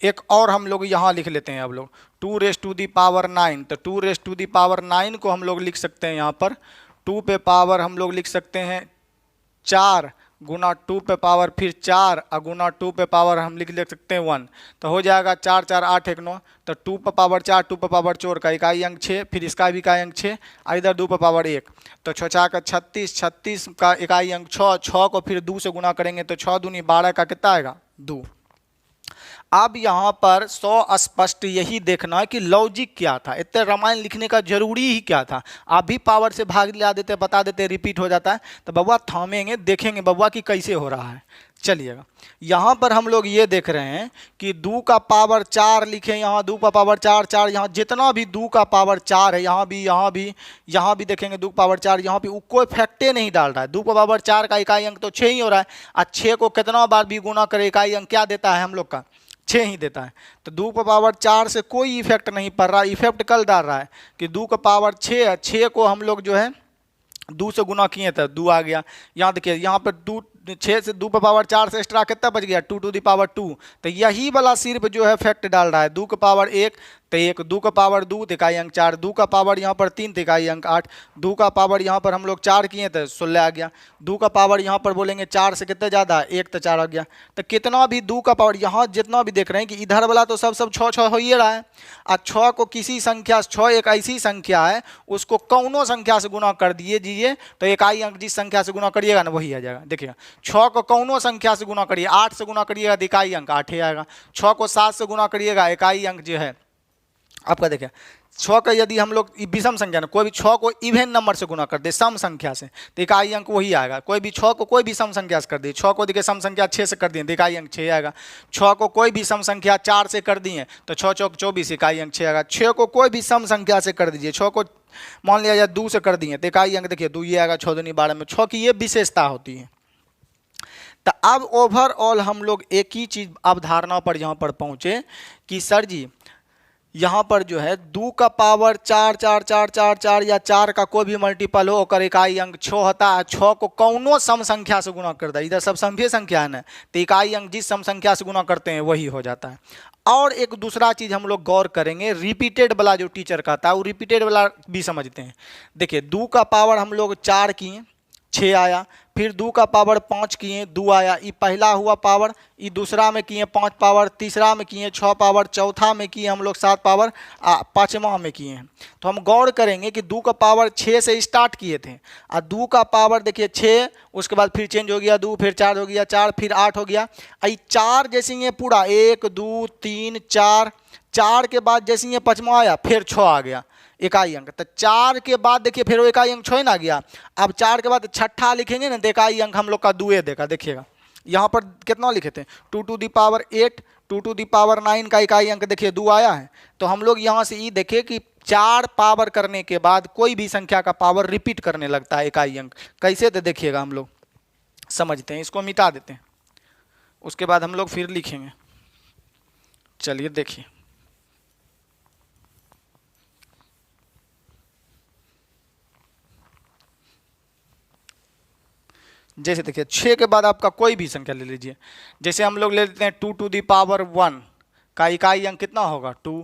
एक और हम लोग यहाँ लिख लेते हैं अब लोग 2 रेज़ टू दी पावर 9, तो 2 रेज़ टू दी पावर 9 को हम लोग लिख सकते हैं यहाँ पर 2 पे पावर हम लोग लिख सकते हैं 4 गुना 2 पे पावर फिर 4 गुना 2 पे पावर हम लिख सकते हैं 1, तो हो जाएगा 4 4 8 1 9। तो 2 पे पावर 4 2 पे पावर 4 का इकाई अंक 6, फिर इसका भी इकाई अंक 6, इधर 2 पे पावर 1, तो 6 4 का 36, 36 का इकाई अंक 6, 6 को फिर 2 से गुना करेंगे तो 6 दूनी 12 का कितना आएगा 2। अब यहाँ पर स्पष्ट यही देखना है कि लॉजिक क्या था, इतने रामायण लिखने का जरूरी ही क्या था। आप भी पावर से भाग ला देते, बता देते, रिपीट हो जाता है। तो बब्बा थामेंगे, देखेंगे बब्बा कि कैसे हो रहा है। चलिएगा यहाँ पर हम लोग ये देख रहे हैं कि 2 का पावर 4 लिखे, यहाँ 2 का पावर 4 4, यहाँ जितना भी 2 का पावर 4 है यहाँ भी यहाँ भी देखेंगे 2 का पावर 4, यहाँ भी कोई फैक्टे नहीं डाल रहा है। 2 का पावर 4 का इकाई अंक तो 6 ही हो रहा है और 6 को कितना बार भी गुना करे इकाई अंक क्या देता है हम लोग का 6 ही देता है। तो 2 का पावर 4 से कोई इफेक्ट नहीं पड़ रहा, इफेक्ट कल डाल रहा है कि 2 का पावर 6 है, 6 को हम लोग जो है 2 से गुना किए थे 2 आ गया। यहाँ देखिए यहाँ पर 6 से 2 पे पावर 4 से एक्स्ट्रा कितना बच गया 2 टू दी पावर 2, तो यही वाला सिर्फ जो है फैक्ट डाल रहा है। 2 का पावर 1 तो 1, 2 का पावर 2 इकाई अंक 4, 2 का पावर यहाँ पर 3 इकाई अंक 8, 2 का पावर यहाँ पर हम लोग 4 किए थे 16 आ गया। 2 का पावर यहाँ पर बोलेंगे 4 से कितना ज़्यादा 1 तो 4 आ गया। तो कितना भी 2 का पावर यहाँ जितना भी देख रहे हैं कि इधर वाला तो सब 6 हो ही रहा है और 6 को किसी संख्या 6 एक ऐसी संख्या है उसको कौनों संख्या से गुना कर दीजिए तो इकाई अंक जिस संख्या से गुना करिएगा ना वही आ जाएगा। देखिएगा 6 को कौनों संख्या से गुना करिए, 8 से गुना करिएगा तो इकाई अंक 8 ही आएगा। 6 को 7 से गुना करिएगा इकाई अंक जो है आपका देखिए 6 का यदि हम लोग विषम संख्या ना कोई भी 6 को इवन नंबर से गुना कर दे सम संख्या से तो इकाई अंक वही आएगा। कोई भी 6 को कोई भी सम संख्या से कर दिए, 6 को देखिए सम संख्या 6 से कर दिए तो इकाई अंक 6 आएगा। 6 को कोई भी सम संख्या 4 से कर दिए तो 6 चौक 24 इकाई अंक 6 आएगा। 6 को कोई भी सम संख्या से कर दीजिए, 6 को मान लिया जाए 2 से कर दिए तो इकाई अंक देखिए 2 ये आएगा। 6 दूनी 12 में 6 की ये विशेषता होती है। तो अब ओवरऑल हम लोग एक ही चीज अवधारणा पर यहाँ पर पहुँचे कि सर जी यहाँ पर जो है 2 का पावर 4 4 4 4 4 या 4 का कोई भी मल्टीपल हो और इकाई अंक 6 होता है। 6 को कौनों सम संख्या से गुना करता है, इधर सब समभीय संख्या है ना, तो इकाई अंक जिस सम संख्या से गुना करते हैं वही हो जाता है। और एक दूसरा चीज हम लोग गौर करेंगे, रिपीटेड वाला जो टीचर कहता है वो रिपीटेड वाला भी समझते हैं। देखिए 2 का पावर हम लोग 4 किए 6 आया, फिर 2 का पावर 5 किए 2 आया, ये पहला हुआ पावर, ये दूसरा में किए 5 पावर, तीसरा में किए 6 पावर, चौथा में किए हम लोग 7 पावर, पाँचवा में किए हैं। तो हम गौर करेंगे कि 2 का पावर 6 से स्टार्ट किए थे और 2 का पावर देखिए 6, उसके बाद फिर चेंज हो गया 2, फिर 4 हो गया 4, फिर 8 हो गया। ये 4 जैसे ये पूरा 1 2 3 4, 4 के बाद जैसे ये पाँचवा आया फिर 6 आ गया इकाई अंक। तो 4 के बाद देखिए फिर वो इकाई अंक 6 ना गया। अब 4 के बाद छठा लिखेंगे ना, इकाई अंक हम लोग का 2 देगा। देखिएगा यहाँ पर कितना लिखे थे 2 to the power 8, 2 to the power 9 का इकाई अंक देखिए 2 आया है। तो हम लोग यहाँ से ये देखे कि 4 पावर करने के बाद कोई भी संख्या का पावर रिपीट करने लगता है इकाई अंक। कैसे तो देखिएगा हम लोग समझते हैं, इसको मिटा देते हैं, उसके बाद हम लोग फिर लिखेंगे। चलिए देखिए, जैसे देखिए 6 के बाद आपका कोई भी संख्या ले लीजिए, जैसे हम लोग ले लेते हैं 2 टू दी पावर 1 का इकाई अंक कितना होगा 2,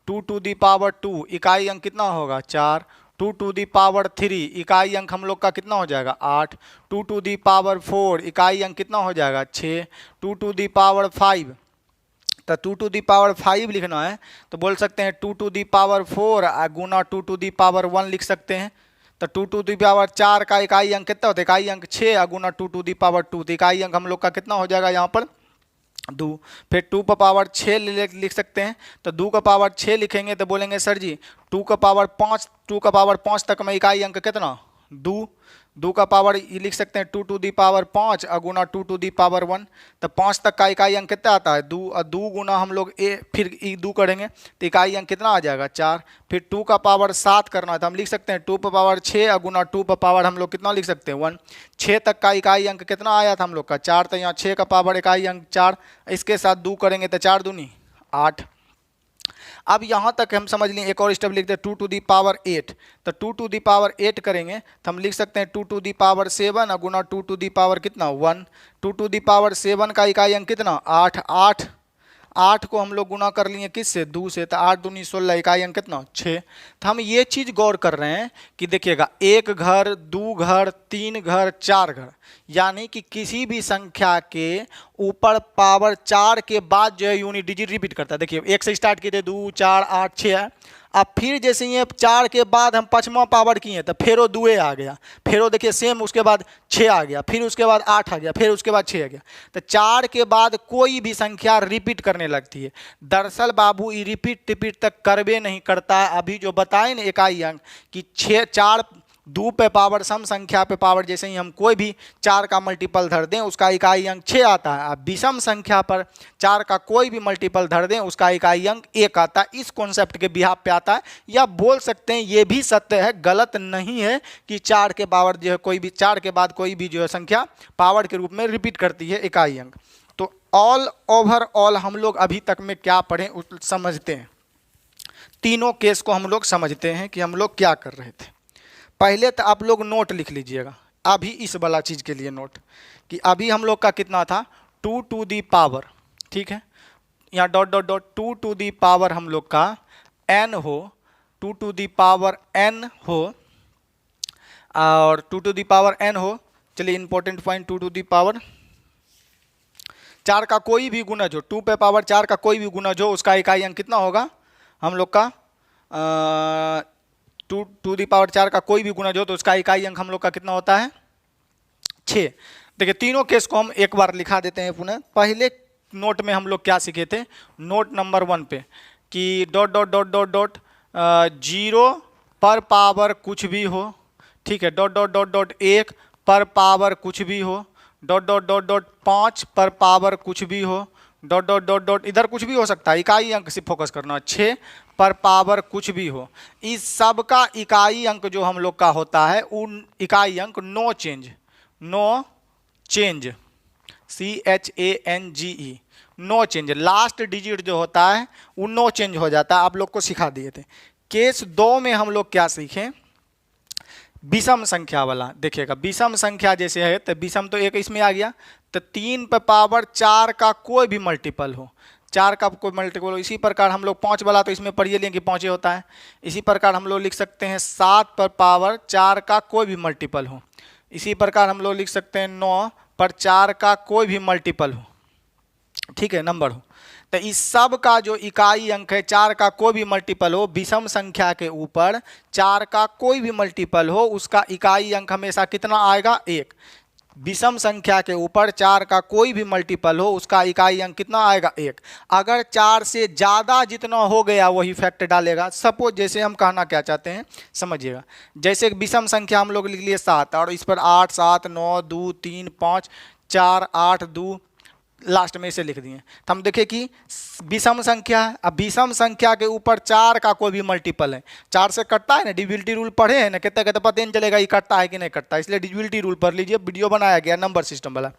2 टू दी पावर 2 इकाई अंक कितना होगा 4, 2 टू दी पावर 3 इकाई अंक हम लोग का कितना हो जाएगा 8, 2 टू दी पावर 4 इकाई अंक कितना हो जाएगा 6, 2 टू दी पावर 5, तो 2 टू दी पावर 5 लिखना है तो बोल सकते हैं 2 टू दी पावर 4 गुना 2 टू दी पावर 1 लिख सकते हैं। तो 2 टू दी पावर 4 का इकाई अंक कितना होता है, इकाई अंक 6 गुना 2 टू दी पावर 2, तो इकाई अंक हम लोग का कितना हो जाएगा यहाँ पर 2। फिर 2 का पावर 6 लिख सकते हैं, तो 2 का पावर 6 लिखेंगे तो बोलेंगे सर जी 2 का पावर 5, 2 का पावर 5 तक में इकाई अंक कितना 2, 2 का पावर ये लिख सकते हैं 2 टू दी पावर 5 गुना 2 टू दी पावर 1, तो 5 तक का इकाई अंक कितना आता है 2, और 2 गुना हम लोग फिर 2 करेंगे तो इकाई अंक कितना आ जाएगा 4। फिर 2 का पावर 7 करना है तो हम लिख सकते हैं 2 पर पावर 6 गुना 2 पर पावर हम लोग कितना लिख सकते हैं 1। 6 तक का इकाई अंक कितना आया था हम लोग का 4, तो यहाँ 6 का पावर इकाई अंक 4, इसके साथ 2 करेंगे तो 4 दूनी 8। अब यहाँ तक हम समझ लें, एक और स्टेप लिखते हैं 2 टू दी पावर 8, तो 2 टू दी पावर 8 करेंगे तो हम लिख सकते हैं 2 टू दी पावर 7 गुना 2 टू दी पावर कितना 1, 2 टू दी पावर 7 का इकाई अंक कितना 8, 8 को हम लोग गुना कर लिए किससे 2 से, तो 8 दूनी 16 इकाई अंक कितना 6। तो हम ये चीज़ गौर कर रहे हैं कि देखिएगा 1 घर 2 घर 3 घर 4 घर, यानी कि किसी भी संख्या के ऊपर पावर 4 के बाद जो है यूनिट डिजिट रिपीट करता है। देखिए 1 से स्टार्ट किए थे 2 4 8 6 है, अब फिर जैसे ये 4 के बाद हम 5वां पावर किए तो फिर वो 2 आ गया, फिर वो देखिए सेम उसके बाद 6 आ गया, फिर उसके बाद 8 आ गया, फिर उसके बाद 6 आ गया। तो 4 के बाद कोई भी संख्या रिपीट करने लगती है। दरअसल बाबू ये रिपीट तक करवे नहीं करता है। अभी जो बताए ना इकाई अंक कि 6 4 2 पे पावर सम संख्या पे पावर जैसे ही हम कोई भी 4 का मल्टीपल धर दें उसका इकाई अंक 6 आता है। अब विषम संख्या पर 4 का कोई भी मल्टीपल धर दें उसका इकाई अंक 1 आता है। इस कॉन्सेप्ट के बिहाफ पे आता है, या बोल सकते हैं ये भी सत्य है, गलत नहीं है कि 4 के पावर जो है कोई भी 4 के बाद कोई भी जो है संख्या पावर के रूप में रिपीट करती है इकाई अंक। तो ऑल ओवरऑल हम लोग अभी तक में क्या पढ़ें समझते हैं, तीनों केस को हम लोग समझते हैं कि हम लोग क्या कर रहे थे। पहले तो आप लोग नोट लिख लीजिएगा अभी इस वाला चीज़ के लिए नोट, कि अभी हम लोग का कितना था 2 टू दी पावर, ठीक है, यहाँ dot dot dot 2 to the power हम लोग का n हो, 2 टू दी पावर n हो और 2 टू दी पावर n हो। चलिए important point 2 to the power 4 का कोई भी गुणज हो, 2 पे पावर 4 का कोई भी गुणज हो उसका इकाई अंक कितना होगा हम लोग का 2 टू दी पावर 4 का कोई भी गुणज हो तो उसका इकाई अंक हम लोग का कितना होता है 6। देखिए तीनों केस को हम एक बार लिखा देते हैं पुनः। पहले नोट में हम लोग क्या सीखे थे, नोट नंबर 1 पे कि dot dot dot dot dot 0 पर पावर कुछ भी हो, ठीक है, डॉट डॉट डॉट डॉट 1 पर पावर कुछ भी हो, डॉट डॉट डॉट डॉट 5 पर पावर कुछ भी हो, डॉट डॉट डॉट डॉट इधर कुछ भी हो सकता है, इकाई अंक से फोकस करना, 6 पर पावर कुछ भी हो। इस सब का इकाई अंक जो हम लोग का होता है उन इकाई अंक no change CHANGE no change, last digit जो होता है वो नो चेंज हो जाता है, आप लोग को सिखा दिए थे। केस 2 में हम लोग क्या सीखें, विषम संख्या वाला। देखिएगा विषम संख्या जैसे है तो विषम तो एक इसमें आ गया, तो 3 पे पावर 4 का कोई भी मल्टीपल हो, 4 का कोई मल्टीपल हो। इसी प्रकार हम लोग 5 वाला तो इसमें पढ़िए लिए कि 5 होता है। इसी प्रकार हम लोग लिख सकते हैं 7 पर पावर 4 का कोई भी मल्टीपल हो। इसी प्रकार हम लोग लिख सकते हैं 9 पर 4 का कोई भी मल्टीपल हो, ठीक है, नंबर हो। तो इस सब का जो इकाई अंक है 4 का कोई भी मल्टीपल हो, विषम संख्या के ऊपर 4 का कोई भी मल्टीपल हो, उसका इकाई अंक हमेशा कितना आएगा, 1। विषम संख्या के ऊपर 4 का कोई भी मल्टीपल हो, उसका इकाई अंक कितना आएगा, 1। अगर 4 से ज़्यादा जितना हो गया वही फैक्ट डालेगा। सपोज जैसे हम कहना क्या चाहते हैं समझिएगा, जैसे विषम संख्या हम लोग लिख लिए 7 और इस पर 8 7 9 2 3 5 4 8 2 लास्ट में इसे लिख दिए, तो हम देखें कि विषम संख्या है। अब विषम संख्या के ऊपर 4 का कोई भी मल्टीपल है, 4 से कटता है ना, डिविजिबिलिटी रूल पढ़े हैं ना, कहते कहते पता नहीं चलेगा ये कटता है कि नहीं कटता, इसलिए डिविजिबिलिटी रूल पढ़ लीजिए, वीडियो बनाया गया नंबर सिस्टम वाला।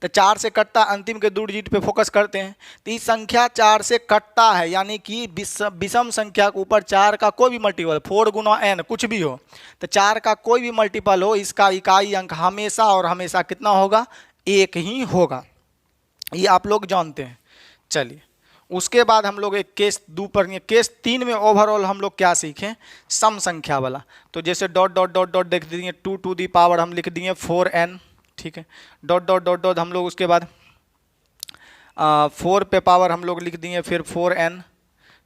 तो 4 से कटता, अंतिम के 2 डिजिट पे फोकस करते हैं, तो इस संख्या 4 से कटता है, यानी कि विषम संख्या के ऊपर 4 का कोई भी मल्टीपल, 4 गुना n कुछ भी हो, तो 4 का कोई भी मल्टीपल हो, इसका इकाई अंक हमेशा और हमेशा कितना होगा, 1 ही होगा। ये आप लोग जानते हैं। चलिए उसके बाद हम लोग एक केस 2 पर, केस 3 में ओवरऑल हम लोग क्या सीखें, सम संख्या वाला। तो जैसे डॉट डॉट डॉट डॉट देख दिए 2 टू दी पावर हम लिख दिए 4n, ठीक है, डॉट डॉट डॉट डॉट हम लोग उसके बाद 4 पे पावर हम लोग लिख दिए फिर 4n,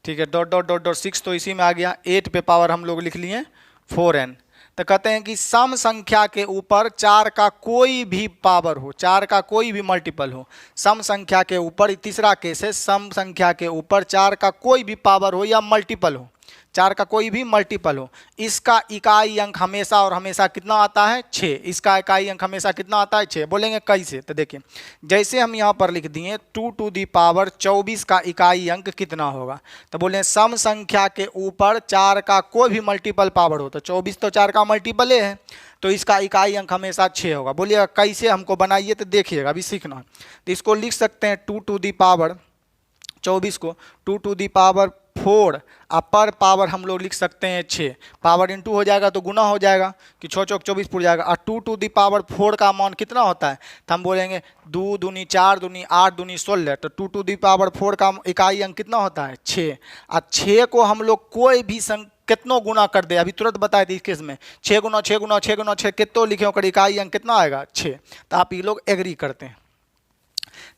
ठीक है, डॉट डॉट डॉट डॉट 6 तो इसी में आ गया, 8 पे पावर हम लोग लिख लिए 4n। तो कहते हैं कि सम संख्या के ऊपर 4 का कोई भी पावर हो, 4 का कोई भी मल्टीपल हो, सम संख्या के ऊपर, तीसरा केस है, सम संख्या के ऊपर 4 का कोई भी पावर हो या मल्टीपल हो, 4 का कोई भी मल्टीपल हो, इसका इकाई अंक हमेशा और हमेशा कितना आता है, 6। इसका इकाई अंक हमेशा कितना आता है, 6। बोलेंगे कैसे, तो देखिए जैसे हम यहाँ पर लिख दिए 2 टू दी पावर 24 का इकाई अंक कितना होगा, तो बोले सम संख्या के ऊपर 4 का कोई भी मल्टीपल पावर हो, तो 24 तो 4 का मल्टीपल है, तो इसका इकाई अंक हमेशा 6 होगा। बोलिएगा कैसे, हमको बनाइए तो देखिएगा, अभी सीखना। तो इसको लिख सकते हैं 2 टू दी पावर 24 को 2 टू दी पावर 4 पर पावर हम लोग लिख सकते हैं 6, पावर इंटू हो जाएगा तो गुना हो जाएगा कि 6 चौक 24 पुर जाएगा, और 2 टू दी पावर 4 का मान कितना होता है, तो हम बोलेंगे 2 दूनी 4 दूनी 8 दूनी 16, तो 2 टू दी पावर 4 का इकाई अंक कितना होता है, 6। और 6 को हम लोग कोई भी कितनों गुना कर दे, अभी तुरंत बताए थे इस केस में 6 गुना 6 गुना 6 गुना 6 कितनों लिखे होकर इकाई अंक कितना आएगा, 6। तो आप ये लोग एग्री करते हैं।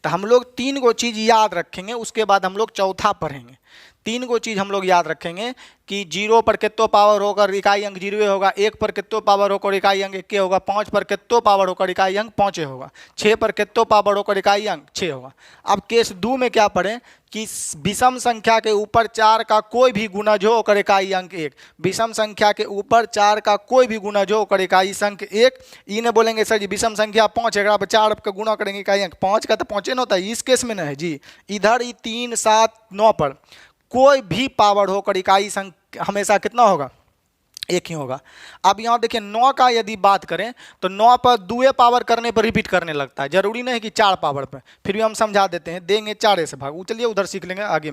तो हम लोग 3 गो चीज़ याद रखेंगे, उसके बाद हम लोग चौथा पढ़ेंगे। 3 गो चीज़ हम लोग याद रखेंगे कि 0 पर कितनो पावर होकर इकाई अंक 0 होगा, 1 पर कितनो पावर होकर इकाई अंक 1 होगा, 5 पर कितनो पावर होकर इकाई अंक 5 होगा, 6 पर कितनो पावर होकर इकाई अंक 6 होगा। अब केस 2 में क्या पढ़ें कि विषम संख्या के ऊपर 4 का कोई भी गुणज हो होकर इकाई अंक 1, विषम संख्या के ऊपर 4 का कोई भी गुणज हो होकर इकाई अंक 1। इन्हें बोलेंगे सर जी विषम संख्या 5 है, अगर 4 का गुणा करेंगे इकाई अंक 5 का, तो 5 न होता है, इस केस में ना है जी। इधर ही 3 7 9 पर कोई भी पावर होकर इकाई संख्या हमेशा कितना होगा, 1 ही होगा। अब यहाँ देखिए 9 का यदि बात करें तो 9 पर 2 पावर करने पर रिपीट करने लगता है, जरूरी नहीं कि 4 पावर पर, फिर भी हम समझा देते हैं, देंगे 4 से भाग, चलिए उधर सीख लेंगे आगे।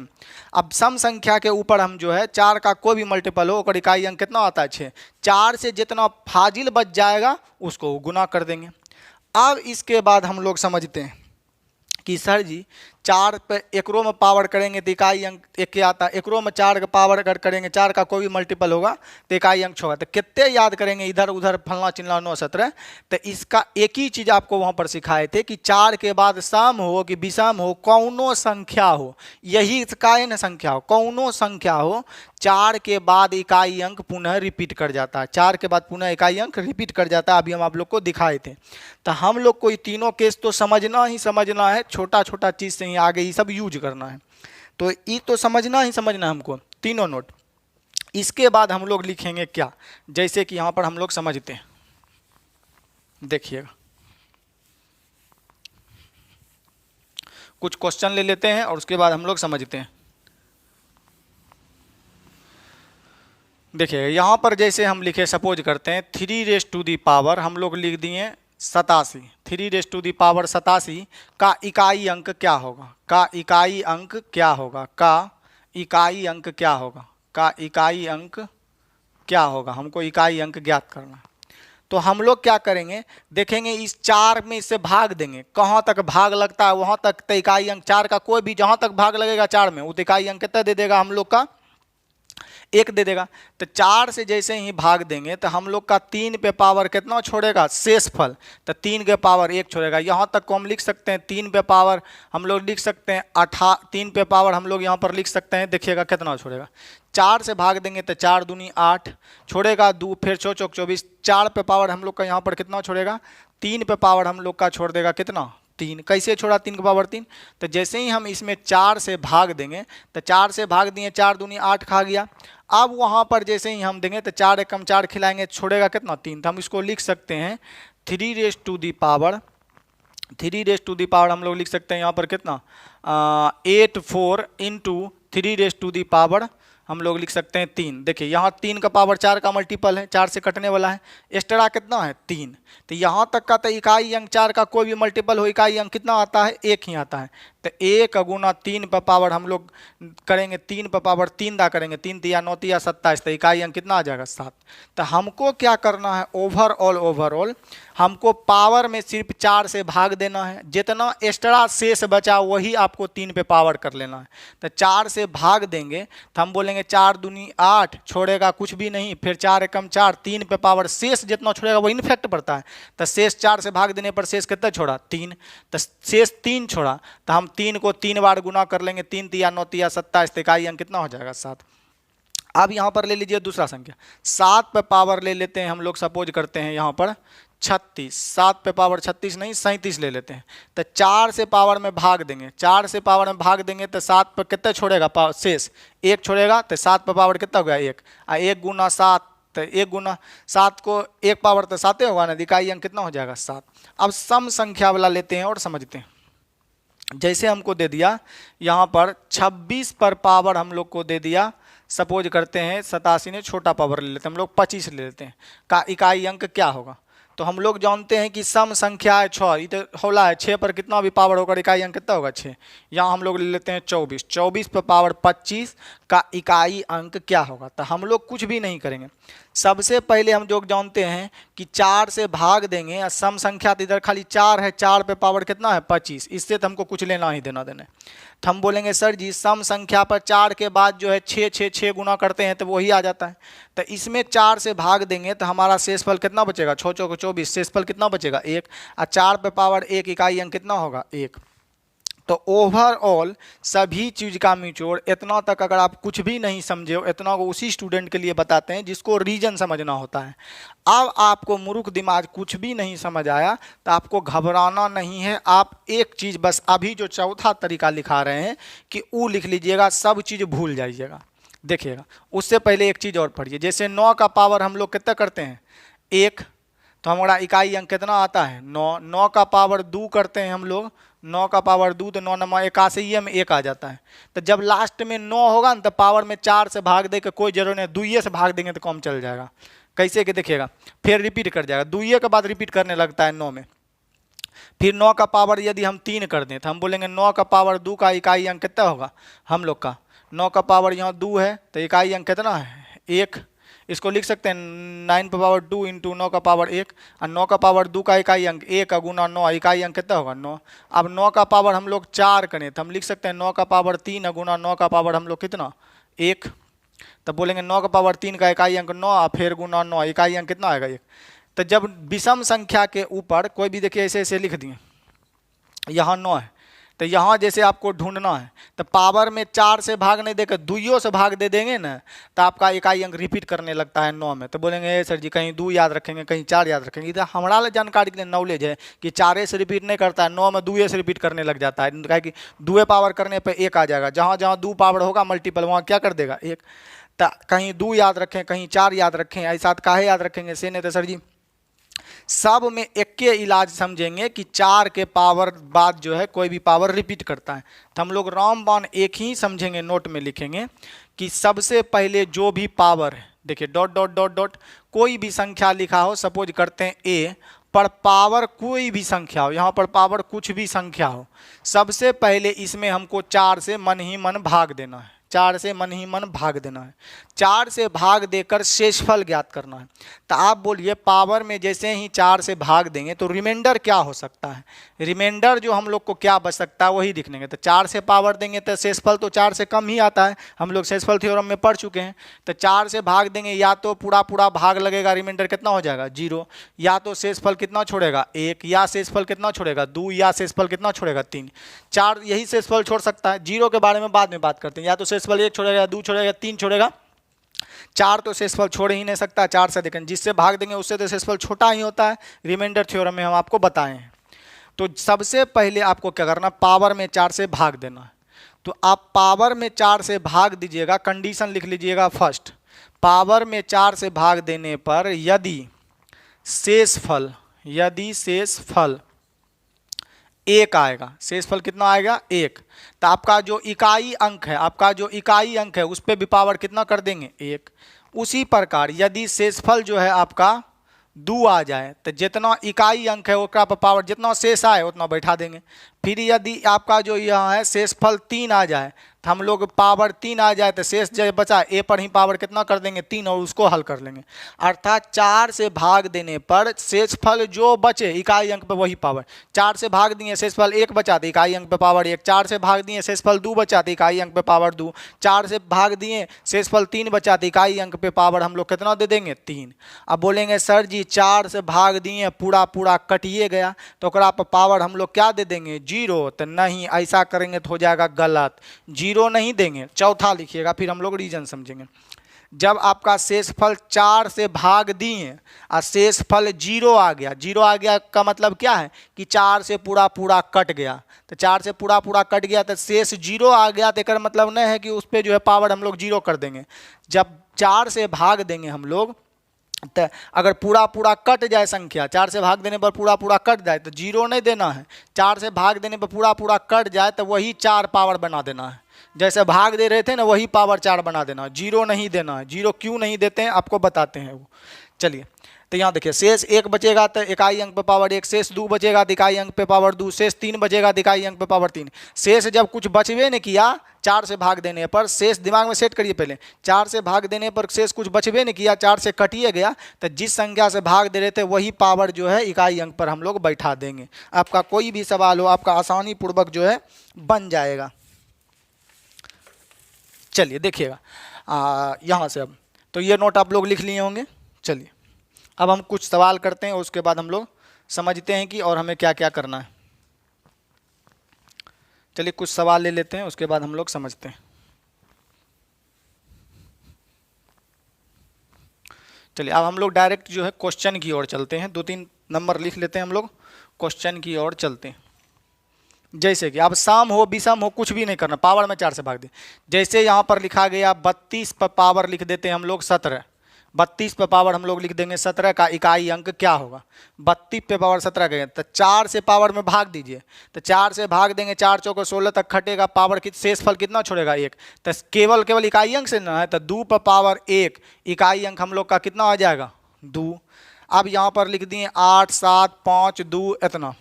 अब सम संख्या के ऊपर हम जो है 4 का कोई भी मल्टीपल हो और इकाई अंक कितना आता है, 6। 4 से जितना फाजिल बच जाएगा उसको गुना कर देंगे। अब इसके बाद हम लोग समझते हैं कि सर जी 4 पे एकरो में पावर करेंगे तो इकाई अंक 1 के आता है, एकरो में 4 का पावर अगर करेंगे 4 का कोई भी मल्टीपल होगा तो इकाई अंक 6 होगा। तो कितने याद करेंगे इधर उधर फलना चिल्ला 9 17। तो इसका एक ही चीज़ आपको वहाँ पर सिखाए थे कि 4 के बाद सम हो कि विषम हो, कौनो संख्या हो, यही इसका न संख्या हो, कौनो संख्या हो, 4 के बाद इकाई अंक पुनः रिपीट कर जाता है, 4 के बाद पुनः इकाई अंक रिपीट कर जाता है। अभी हम आप लोग को दिखाए थे। तो हम लोग को ये तीनों केस तो समझना ही समझना है, छोटा छोटा चीज़ से ही आगे ये सब यूज करना है। तो ये तो समझना ही समझना है हमको, तीनों नोट। इसके बाद हम लोग लिखेंगे क्या, जैसे कि यहाँ पर हम लोग समझते हैं, देखिएगा कुछ क्वेश्चन ले लेते हैं और उसके बाद हम लोग समझते हैं। देखिए यहाँ पर जैसे हम लिखे, सपोज करते हैं 3 रेज़ टू दी पावर हम लोग लिख दिए 87, 3⁻87 का इकाई अंक क्या होगा? का इकाई अंक क्या होगा? का इकाई अंक क्या होगा? का इकाई अंक क्या होगा? हमको इकाई अंक ज्ञात करना है। तो हम लोग क्या करेंगे, देखेंगे इस 4 में इससे भाग देंगे, कहाँ तक भाग लगता है वहाँ तक तो इकाई अंक 4 का कोई भी जहाँ तक भाग लगेगा 4 में वो तो इकाई अंक कितना दे देगा हम लोग का? 1 दे देगा। तो 4 से जैसे ही भाग देंगे तो हम लोग का 3 पे पावर कितना छोड़ेगा? शेषफल। तो 3 के पावर 1 छोड़ेगा। यहाँ तक को हम लिख सकते हैं 3 पे पावर हम लोग लिख सकते हैं 3 पे पावर हम लोग यहाँ पर लिख सकते हैं, देखिएगा कितना छोड़ेगा। 4 से भाग देंगे तो 4 दूनी 8 छोड़ेगा, 2 फिर 6 चौक 24। 4 पे पावर हम लोग का यहाँ पर कितना छोड़ेगा? 3 पे पावर हम लोग का छोड़ देगा कितना? 3। कैसे छोड़ा 3 का पावर 3? तो जैसे ही हम इसमें 4 से भाग देंगे तो 4 से भाग दिए, 4 दूनी 8 खा गया। अब वहाँ पर जैसे ही हम देंगे तो 4 एकम 4 खिलाएंगे, छोड़ेगा कितना? 3। तो हम इसको लिख सकते हैं 3 हम लोग लिख सकते हैं यहाँ पर कितना? 84 इंटू 3 हम लोग लिख सकते हैं 3। देखिए यहाँ 3 का पावर 4 का मल्टीपल है, 4 से कटने वाला है, एक्स्ट्रा कितना है? 3। तो यहाँ तक का तो इकाई अंक 4 का कोई भी मल्टीपल हो इकाई अंक कितना आता है? 1 ही आता है। तो 1 गुना 3 पे पावर हम लोग करेंगे, 3 पे पावर 3 दा करेंगे, 3 तिया 9 तिया 27, तो इकाई अंक कितना आ जाएगा? 7। तो हमको क्या करना है? ओवरऑल हमको पावर में सिर्फ 4 से भाग देना है, जितना एक्स्ट्रा शेष बचा वही आपको 3 पे पावर कर लेना है। तो 4 से भाग देंगे तो हम बोलेंगे 4 दूनी 8 छोड़ेगा कुछ भी नहीं, फिर 4 एकम 4, 3 पे पावर शेष जितना छोड़ेगा वो इनफेक्ट पड़ता है। तो शेष 4 से भाग देने पर शेष कितना छोड़ा? 3। तो शेष 3 छोड़ा, तो हम 3 को 3 बार गुना कर लेंगे, 3 तिया 9 तिया 27, तो इकाई अंक कितना हो जाएगा? 7। अब यहाँ पर ले लीजिए दूसरा संख्या, 7 पे पावर ले लेते हैं हम लोग, सपोज करते हैं यहाँ पर 36, 7 पे पावर 36 नहीं 37 ले लेते हैं। तो 4 से पावर में भाग देंगे, 4 से पावर में भाग देंगे तो 7 पर कितना छोड़ेगा? शेष 1 छोड़ेगा, तो 7 पे पावर कितना हो गया? 1। 1 गुना 7, तो 1 गुना 7 को 1 पावर तो 7 होगा ना, इकाई अंक कितना हो जाएगा? 7। अब सम संख्या वाला लेते हैं और समझते हैं। जैसे हमको दे दिया यहाँ पर 26 पर पावर हम लोग को दे दिया, सपोज करते हैं 87 ने छोटा पावर ले लेते हैं हम लोग, 25 ले लेते हैं, का इकाई अंक क्या होगा? तो हम लोग जानते हैं कि सम संख्या है 6, ये होला है 6 पर कितना भी पावर होगा इकाई अंक कितना होगा? 6। यहाँ हम लोग ले लेते हैं 24, 24 पर पावर 25 का इकाई अंक क्या होगा? तो हम लोग कुछ भी नहीं करेंगे, सबसे पहले हम जो जानते हैं कि 4 से भाग देंगे, और सम संख्या तो इधर खाली 4 है, 4 पे पावर कितना है? 25, इससे तो हमको कुछ लेना ही देना देना। तो हम बोलेंगे सर जी सम संख्या पर 4 के बाद जो है 6 गुना करते हैं तो वही आ जाता है। तो इसमें 4 से भाग देंगे तो हमारा शेषफल कितना बचेगा? 6 चौक 24, शेषफल कितना बचेगा? 1। और 4 पे पावर 1 इकाई अंक कितना होगा? 1। तो ओवरऑल सभी चीज़ का निचोड़ इतना तक अगर आप कुछ भी नहीं समझे हो, इतना को उसी स्टूडेंट के लिए बताते हैं जिसको रीजन समझना होता है। अब आपको मूर्ख दिमाग कुछ भी नहीं समझ आया तो आपको घबराना नहीं है। आप एक चीज़ बस अभी जो चौथा तरीका लिखा रहे हैं कि वो लिख लीजिएगा, सब चीज़ भूल जाइएगा। देखिएगा उससे पहले एक चीज़ और पढ़िए, जैसे 9 का पावर हम लोग कितना करते हैं? 1। तो हमारा इकाई अंक कितना आता है? 9। 9 का पावर 2 करते हैं हम लोग, 9 का पावर 2 तो 9 नमा 81 में 1 आ जाता है। तो जब लास्ट में 9 होगा ना तो पावर में 4 से भाग दे के कोई जरूरत नहीं, 2 से भाग देंगे तो कम चल जाएगा। कैसे कि देखिएगा फिर रिपीट कर जाएगा, 2 के बाद रिपीट करने लगता है 9 में। फिर 9 का पावर यदि हम 3 कर दें तो हम बोलेंगे 9 का पावर 2 का इकाई अंक कितना होगा हम लोग का? 9 का पावर यहाँ 2 है तो इकाई अंक कितना है? 1। इसको लिख सकते हैं 9 पे पावर 2 इंटू 9 का पावर 1, और 9 का पावर 2 का इकाई अंक 1 गुना 9, इकाई अंक कितना होगा? 9। अब 9 का पावर हम लोग 4 करें तो हम लिख सकते हैं 9 का पावर 3 गुना 9 का पावर हम लोग कितना? 1। तब बोलेंगे 9 का पावर 3 का इकाई अंक 9 फिर गुना 9, इकाई अंक कितना आएगा? 1। तो जब विषम संख्या के ऊपर कोई भी देखिए ऐसे ऐसे लिख दिए, यहाँ 9 है तो यहाँ जैसे आपको ढूंढना है तो पावर में 4 से भाग नहीं देकर 2 से भाग दे देंगे ना तो आपका इकाई अंक रिपीट करने लगता है 9 में। तो बोलेंगे सर जी कहीं 2 याद रखेंगे कहीं 4 याद रखेंगे। इधर हमारा जानकारी के लिए नॉलेज है कि 4 से रिपीट नहीं करता है, 9 में 2 से रिपीट करने लग जाता है, क्या कि 2 पावर करने पर 1 आ जाएगा। जहाँ जहाँ 2 पावर होगा मल्टीपल वहाँ क्या कर देगा? 1। तो कहीं 2 याद रखें कहीं 4 याद रखें, ऐसा काहे याद रखेंगे से नहीं तो सर जी सब में एक के इलाज समझेंगे कि 4 के पावर बाद जो है कोई भी पावर रिपीट करता है। तो हम लोग रामबाण एक ही समझेंगे, नोट में लिखेंगे कि सबसे पहले जो भी पावर है, देखिए डॉट डॉट डॉट डॉट कोई भी संख्या लिखा हो, सपोज करते हैं a पर पावर कोई भी संख्या हो, यहाँ पर पावर कुछ भी संख्या हो, सबसे पहले इसमें हमको 4 से मन ही मन भाग देना है, 4 से मन ही मन भाग देना है, 4 से भाग देकर शेषफल ज्ञात करना है। तो आप बोलिए पावर में जैसे ही 4 से भाग देंगे तो रिमाइंडर क्या हो सकता है, रिमाइंडर जो हम लोग को क्या बच सकता है वही दिखने। तो 4 से पावर देंगे तो शेषफल तो 4 से कम ही आता है, हम लोग शेषफल थ्योरम में पढ़ चुके हैं। तो 4 से भाग देंगे, या तो पूरा पूरा भाग लगेगा, रिमाइंडर कितना हो जाएगा 0, या तो शेषफल कितना छोड़ेगा 1, या शेषफल कितना छोड़ेगा 2, या शेषफल कितना छोड़ेगा 3। 4 यही शेषफल छोड़ सकता है, 0 के बारे में बाद में बात करते हैं, या तो शेषफल 1 छोड़ेगा, 2 छोड़ेगा, 3 छोड़ेगा, 4 तो शेषफल छोड़ ही नहीं सकता। 4 से देखें जिससे भाग देंगे उससे तो शेषफल छोटा ही होता है, रिमाइंडर थ्योरम में हम आपको बताए हैं। तो सबसे पहले आपको क्या करना, पावर में 4 से भाग देना है। तो आप पावर में 4 से भाग दीजिएगा, कंडीशन लिख लीजिएगा फर्स्ट, पावर में 4 से भाग देने पर यदि शेषफल 1 आएगा, शेषफल कितना आएगा 1, तो आपका जो इकाई अंक है उस पर भी पावर कितना कर देंगे 1। उसी प्रकार यदि शेषफल जो है आपका 2 आ जाए तो जितना इकाई अंक है उसका पर पावर जितना शेष आए उतना बैठा देंगे। फिर यदि आपका जो यह है शेषफल 3 आ जाए तो हम लोग पावर 3 आ जाए तो शेष जो बचा ए पर ही पावर कितना कर देंगे 3 और उसको हल कर लेंगे। अर्थात 4 से भाग देने पर शेषफल जो बचे इकाई अंक पे वही पावर, 4 से भाग दिए शेषफल 1 बचा तो इकाई अंक पे पावर 1, 4 से भाग दिए शेषफल 2 बचा तो इकाई अंक पे पावर 2, 4 से भाग दिए शेषफल 3 बचा तो इकाई अंक पे पावर हम लोग कितना दे देंगे 3। अब बोलेंगे सर जी 4 से भाग दिए पूरा पूरा कटिए गया तो ओकरा पर पावर हम लोग क्या दे देंगे 0, तो नहीं, ऐसा करेंगे तो हो जाएगा गलत, 0 नहीं देंगे। चौथा लिखिएगा फिर हम लोग रीजन समझेंगे। जब आपका शेषफल 4 से भाग दिए और शेषफल 0 आ गया, 0 आ गया का मतलब क्या है कि 4 से पूरा पूरा कट गया, तो 4 से पूरा पूरा कट गया तो शेष 0 आ गया, तो इसका मतलब नहीं है कि उस पर जो है पावर हम लोग 0 कर देंगे। जब 4 से भाग देंगे हम लोग तो अगर पूरा पूरा कट जाए संख्या, 4 से भाग देने पर पूरा पूरा कट जाए तो 0 नहीं देना है, 4 से भाग देने पर पूरा पूरा कट जाए तो वही 4 पावर बना देना है, जैसे भाग दे रहे थे ना वही पावर 4 बना देना है, 0 नहीं देना है। 0 क्यों नहीं देते हैं आपको बताते हैं वो। चलिए तो यहाँ देखिए शेष 1 बचेगा तो इकाई अंक पे पावर 1, शेष 2 बचेगा तो इकाई अंक पे पावर 2, शेष 3 बचेगा तो इकाई अंक पे पावर 3। शेष जब कुछ बचवे नहीं किया 4 से भाग देने पर, शेष दिमाग में सेट करिए पहले, 4 से भाग देने पर शेष कुछ बचवे नहीं किया, 4 से कटिए गया तो जिस संख्या से भाग दे रहे थे वही पावर जो है इकाई अंक पर हम लोग बैठा देंगे। आपका कोई भी सवाल हो आपका आसानी पूर्वक जो है बन जाएगा। चलिए देखिएगा यहाँ से अब तो ये नोट आप लोग लिख लिए होंगे। चलिए अब हम कुछ सवाल करते हैं, उसके बाद हम लोग समझते हैं कि और हमें क्या क्या करना है। चलिए कुछ सवाल ले लेते हैं, उसके बाद हम लोग समझते हैं। चलिए अब हम लोग डायरेक्ट जो है क्वेश्चन की ओर चलते हैं, 2-3 नंबर लिख लेते हैं हम लोग, क्वेश्चन की ओर चलते हैं। जैसे कि अब सम हो विषम हो कुछ भी नहीं करना, पावर में 4 से भाग दे। जैसे यहाँ पर लिखा गया 32 पर पावर लिख देते हैं हम लोग 17, 32 पे पावर हम लोग लिख देंगे 17 का इकाई अंक क्या होगा, 32 पे पावर 17 का, तो 4 से पावर में भाग दीजिए, तो 4 से भाग देंगे 4 चौको 16 तक खटेगा, पावर की शेषफल कितना छोड़ेगा 1, तो केवल इकाई अंक से ना है तो 2 पे पावर 1 इकाई अंक हम लोग का कितना आ जाएगा 2। अब यहाँ पर लिख दिए 8 7 5 2 इतना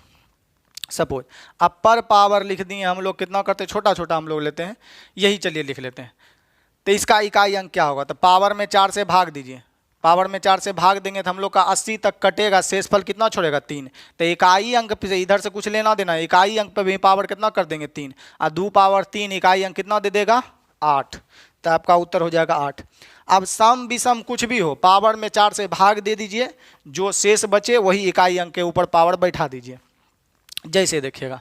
सपोज। अब पर पावर लिख दिए हम लोग कितना करते हैं, छोटा छोटा हम लोग लेते हैं, यही चलिए लिख लेते हैं। तो इसका इकाई अंक क्या होगा, तो पावर में 4 से भाग दीजिए, पावर में 4 से भाग देंगे तो हम लोग का 80 तक कटेगा, शेषफल कितना छोड़ेगा 3, तो इकाई अंक पे इधर से कुछ लेना देना, इकाई अंक पे भी पावर कितना कर देंगे 3 और 2 पावर 3 इकाई अंक कितना दे देगा 8, तो आपका उत्तर हो जाएगा 8। अब सम विषम कुछ भी हो पावर में 4 से भाग दे दीजिए, जो शेष बचे वही इकाई अंक के ऊपर पावर बैठा दीजिए। जैसे देखिएगा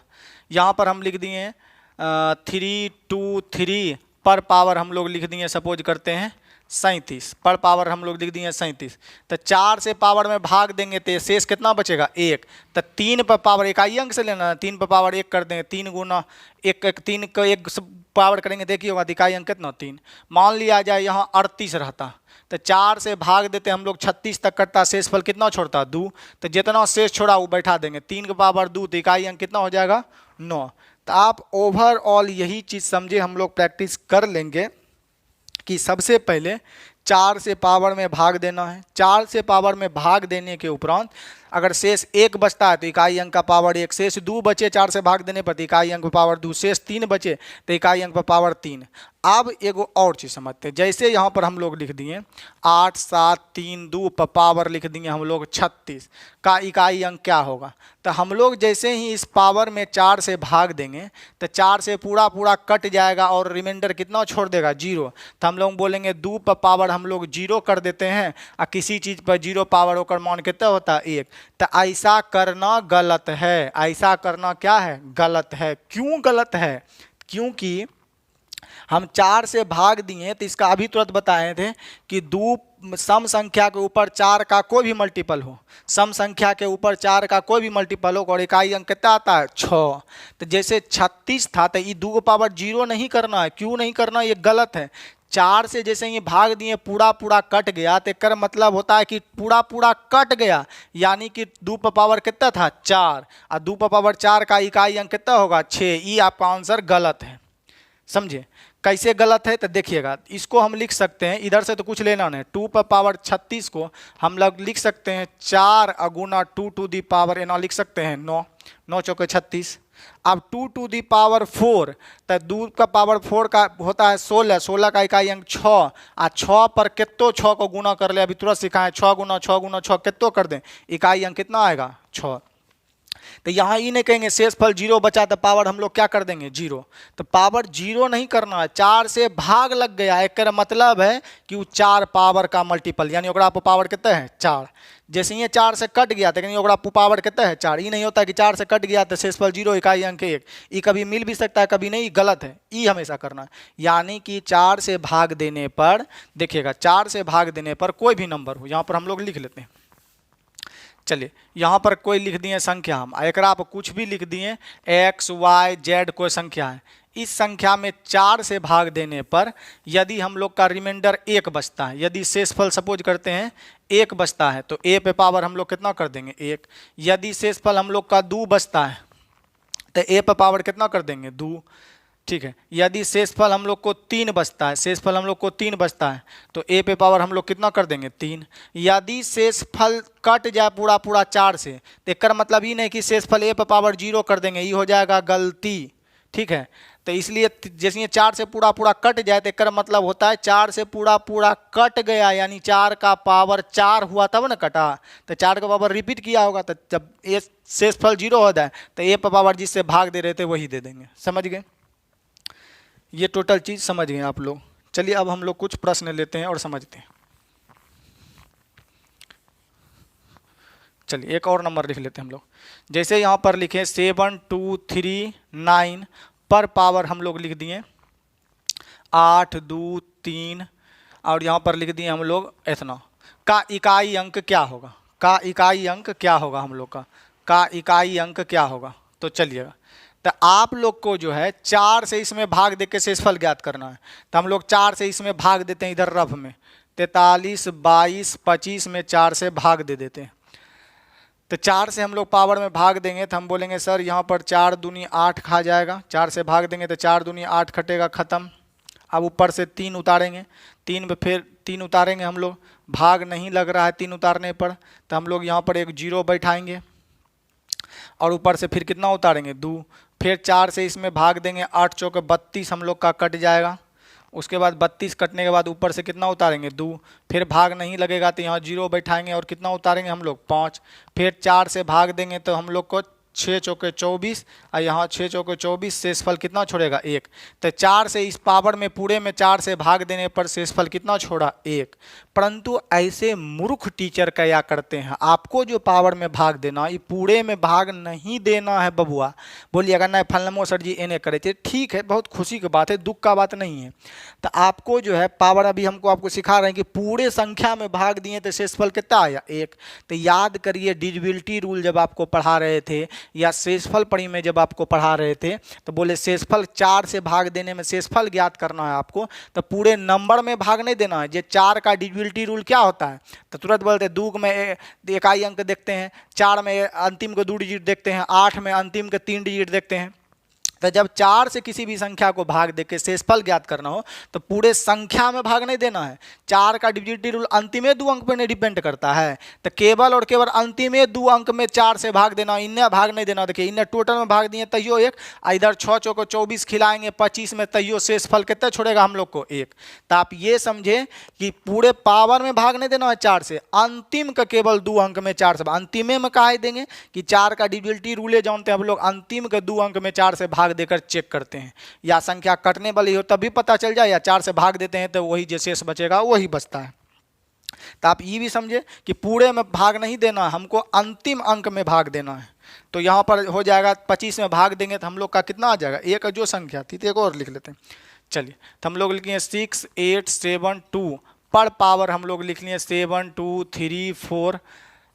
यहाँ पर हम लिख दिए 3 2 3 पर पावर हम लोग लिख दिए सपोज करते हैं 37, पर पावर हम लोग लिख दिए 37, तो 4 से पावर में भाग देंगे तो शेष कितना बचेगा 1, तो 3 पर पावर इकाई अंक से लेना है, 3 पर पावर 1 कर देंगे, 3 गुना 1 3 का 1 पावर करेंगे, देखिए होगा इकाई अंक कितना 3। मान लिया जाए यहाँ 38 रहता तो 4 से भाग देते हम लोग 36 तक करता, शेषफल कितना छोड़ता 2, तो जितना शेष छोड़ा वो बैठा देंगे, 3 के पावर 2 तो इकाई अंक कितना हो जाएगा 9। तो आप ओवरऑल यही चीज़ समझे, हम लोग प्रैक्टिस कर लेंगे कि सबसे पहले 4 से पावर में भाग देना है, 4 से पावर में भाग देने के उपरांत अगर शेष 1 बचता है तो इकाई अंक का पावर 1, शेष 2 बचे 4 से भाग देने पर तो इकाई अंक पर पावर 2, शेष 3 बचे तो इकाई अंक पर पावर 3। अब एगो और चीज़ समझते हैं, जैसे यहाँ पर हम लोग लिख दिए 8 7 3 2 पर पावर लिख दिए हम लोग 36 का इकाई अंक क्या होगा। तो हम लोग जैसे ही इस पावर में 4 से भाग देंगे तो 4 से पूरा पूरा कट जाएगा और रिमाइंडर कितना छोड़ देगा 0। तो हम लोग बोलेंगे 2 पर पावर हम लोग 0 कर देते हैं और किसी चीज़ पर 0 पावर होकर मान कितना होता है 1। तो ऐसा करना गलत है, ऐसा करना क्या है गलत है। क्यों गलत है? क्योंकि हम 4 से भाग दिए तो इसका अभी तुरंत बताए थे कि सम संख्या के ऊपर 4 का कोई भी मल्टीपल हो, सम संख्या के ऊपर 4 का कोई भी मल्टीपल हो और इकाई अंक कितना आता है 6। तो जैसे 36 था तो ये 2 को पावर 0 नहीं करना है। क्यों नहीं करना, ये गलत है। 4 से जैसे ये भाग दिए पूरा पूरा कट गया तो इसका मतलब होता है कि पूरा पूरा कट गया, यानी कि 2 पर पावर कितना था 4 और 2 पर पावर 4 का इकाई अंक कितना होगा 6। ये आपका आंसर गलत है। समझे कैसे गलत है? तो देखिएगा, इसको हम लिख सकते हैं, इधर से तो कुछ लेना नहीं, 2 पर पावर 36 को हम लोग लिख सकते हैं 4 गुना 2 टू दी पावर एना लिख सकते हैं 9, 9 चौके 36। अब 2 टू दी पावर 4 तो 2 का पावर 4 का होता है 16, 16 का इकाई अंक 6 और 6 पर कितो 6 को गुना कर ले, अभी तुरंत सिखाएं 6 गुना 6 गुना 6 कितो कर दें, इकाई अंक कितना आएगा 6। तो यहाँ ये नहीं कहेंगे शेषफल 0 बचा तो पावर हम लोग क्या कर देंगे 0। तो पावर 0 नहीं करना है, 4 से भाग लग गया, एक मतलब है कि वो 4 पावर का मल्टीपल, यानी ओकरा पर पावर कितना है 4। जैसे ये 4 से कट गया तो ओकरा पर पावर कितना है 4। ये नहीं होता कि 4 से कट गया तो शेषफल 0 इकाई अंक 1। ये कभी मिल भी सकता है कभी नहीं, गलत है, ये हमेशा करना है। यानी कि 4 से भाग देने पर देखिएगा, 4 से भाग देने पर कोई भी नंबर हो, यहाँ पर हम लोग लिख लेते हैं। चलिए यहाँ पर कोई लिख दिए संख्या, हम एक आप कुछ भी लिख दिए x y z कोई संख्या है, इस संख्या में 4 से भाग देने पर यदि हम लोग का रिमाइंडर 1 बचता है, यदि शेषफल सपोज करते हैं 1 बचता है तो a पे पावर हम लोग कितना कर देंगे 1। यदि शेषफल हम लोग का 2 बचता है तो a पे पावर कितना कर देंगे 2। ठीक है, यदि शेषफल हम लोग को 3 बचता है, शेषफल हम लोग को 3 बचता है तो a पे पावर हम लोग कितना कर देंगे 3। यदि शेषफल कट जाए पूरा पूरा 4 से तो इसका मतलब ये नहीं कि शेषफल a पे पावर 0 कर देंगे, ये हो जाएगा गलती। ठीक है, तो इसलिए जैसे ये 4 से पूरा पूरा कट जाए तो इसका मतलब होता है 4 से पूरा पूरा कट गया, यानी 4 का पावर 4 हुआ तब ना कटा, तो 4 का पावर रिपीट किया होगा, तो जब ए शेषफल 0 हो जाए तो a पे पावर जिससे भाग दे रहे थे वही दे देंगे। समझ गए? ये टोटल चीज़ समझ गए आप लोग। चलिए अब हम लोग कुछ प्रश्न लेते हैं और समझते हैं। चलिए एक और नंबर लिख लेते हैं हम लोग। जैसे यहाँ पर लिखे 7 2 3 9 पर पावर हम लोग लिख दिए 8 2 3 और यहाँ पर लिख दिए हम लोग इतना का इकाई अंक क्या होगा, का इकाई अंक क्या होगा हम लोग का इकाई अंक क्या होगा। तो चलिएगा, तो आप लोग को जो है 4 से इसमें भाग दे के शेषफल ज्ञात करना है। तो हम लोग 4 से इसमें भाग देते हैं, इधर रफ में 43 22 25 में 4 से भाग दे देते हैं। तो 4 से हम लोग पावर में भाग देंगे तो हम बोलेंगे सर यहाँ पर 4 दूनी 8 खा जाएगा, 4 से भाग देंगे तो 4 दूनी 8 खटेगा, ख़त्म। अब ऊपर से 3 उतारेंगे, 3 पे फिर 3 उतारेंगे हम लोग, भाग नहीं लग रहा है 3 उतारने पर, तो हम लोग यहाँ पर एक 0 बैठाएंगे और ऊपर से फिर कितना उतारेंगे 2। फिर 4 से इसमें भाग देंगे, 8 चौके 32 हम लोग का कट जाएगा। उसके बाद 32 कटने के बाद ऊपर से कितना उतारेंगे 2। फिर भाग नहीं लगेगा तो यहाँ 0 बैठाएंगे और कितना उतारेंगे हम लोग 5। फिर 4 से भाग देंगे तो हम लोग को 6 चौके 24 और यहाँ 6 चौके 24, शेषफल कितना छोड़ेगा 1। तो 4 से इस पावर में पूरे में 4 से भाग देने पर शेषफल कितना छोड़ा 1। परंतु ऐसे मूर्ख टीचर क्या करते हैं, आपको जो पावर में भाग देना ये पूरे में भाग नहीं देना है बबुआ। बोलिएगा नहीं फलनमो सर जी इन्हें करे थे, ठीक है, बहुत खुशी की बात है, दुख का बात नहीं है। तो आपको जो है पावर अभी हमको आपको सिखा रहे हैं कि पूरे संख्या में भाग दिए तो शेषफल कितना आया 1। तो याद करिए डिविजिबिलिटी रूल जब आपको पढ़ा रहे थे या शेषफल पढ़ी में जब आपको पढ़ा रहे थे तो बोले शेषफल 4 से भाग देने में शेषफल ज्ञात करना है आपको, तो पूरे नंबर में भाग नहीं देना है। ये 4 का डिविजिबिलिटी रूल क्या होता है, तो तुरंत बोलते हैं 2 में इकाई अंक देखते हैं, 4 में अंतिम के 2 डिजिट देखते हैं, 8 में अंतिम के 3 डिजिट देखते हैं। तो जब 4 से किसी भी संख्या को भाग देके शेषफल ज्ञात करना हो तो पूरे संख्या में भाग नहीं देना है। 4 का डिविजिबिलिटी रूल अंतिमे 2 अंक पर नहीं डिपेंड करता है, तो केवल और केवल अंतिमे 2 अंक में 4 से भाग देना, इन्हें भाग नहीं देना। देखिए इन्हें टोटल में भाग दिए तैयो 1, इधर 6 चौको 24 खिलाएंगे 25 में, तैयो शेषफल कितना छोड़ेगा हम लोग को 1। तो आप ये समझे कि पूरे पावर में भाग नहीं देना है 4 से, अंतिम का केवल 2 अंक में 4 से। अंतिमे में कहा देंगे कि 4 का डिविजिबिलिटी रूले जानते हैं हम लोग, अंतिम के 2 अंक में 4 से भाग देकर चेक करते हैं, या संख्या कटने वाली हो तभी पता चल जाए, या 4 से भाग देते हैं तो वही जो शेष बचेगा वही बचता है। तो आप ये भी समझे कि पूरे में भाग नहीं देना है, हमको अंतिम अंक में भाग देना है। तो यहाँ पर हो जाएगा 25 में भाग देंगे तो हम लोग का कितना आ जाएगा, एक जो संख्या थी तो एक और लिख लेते हैं। चलिए तो हम लोग लिखेंगे 6 8 7 2 पर पावर हम लोग लिख लिए 7 2 3 4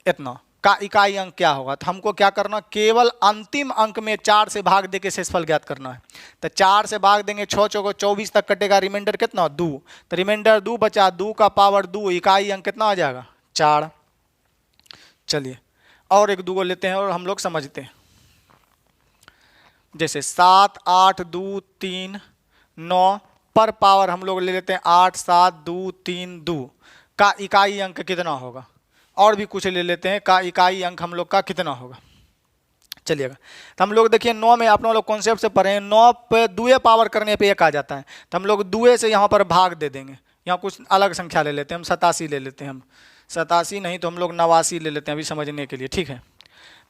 इतना का इकाई अंक क्या होगा। तो हमको क्या करना, केवल अंतिम अंक में 4 से भाग देके शेषफल ज्ञात करना है। तो 4 से भाग देंगे 6 चौको 24 तक कटेगा, रिमाइंडर कितना 2, तो रिमाइंडर 2 बचा, 2 का पावर 2, इकाई अंक कितना आ जाएगा 4। चलिए और एक 2 लेते हैं और हम लोग समझते हैं। जैसे 7 8 2 3 9 पर पावर हम लोग ले लेते हैं 8 7 2 3 2 का इकाई अंक कितना होगा। और भी कुछ ले लेते हैं का इकाई अंक हम लोग का कितना होगा। चलिएगा तो हम लोग देखिए 9 में आप लोग कॉन्सेप्ट से पढ़े हैं, 9 पे 2 पावर करने पे 1 आ जाता है, तो हम लोग 2 से यहाँ पर भाग दे देंगे। यहाँ कुछ अलग संख्या ले लेते हैं, हम 87 ले लेते हैं, हम 87 नहीं तो हम लोग 89 ले लेते हैं अभी समझने के लिए, ठीक है।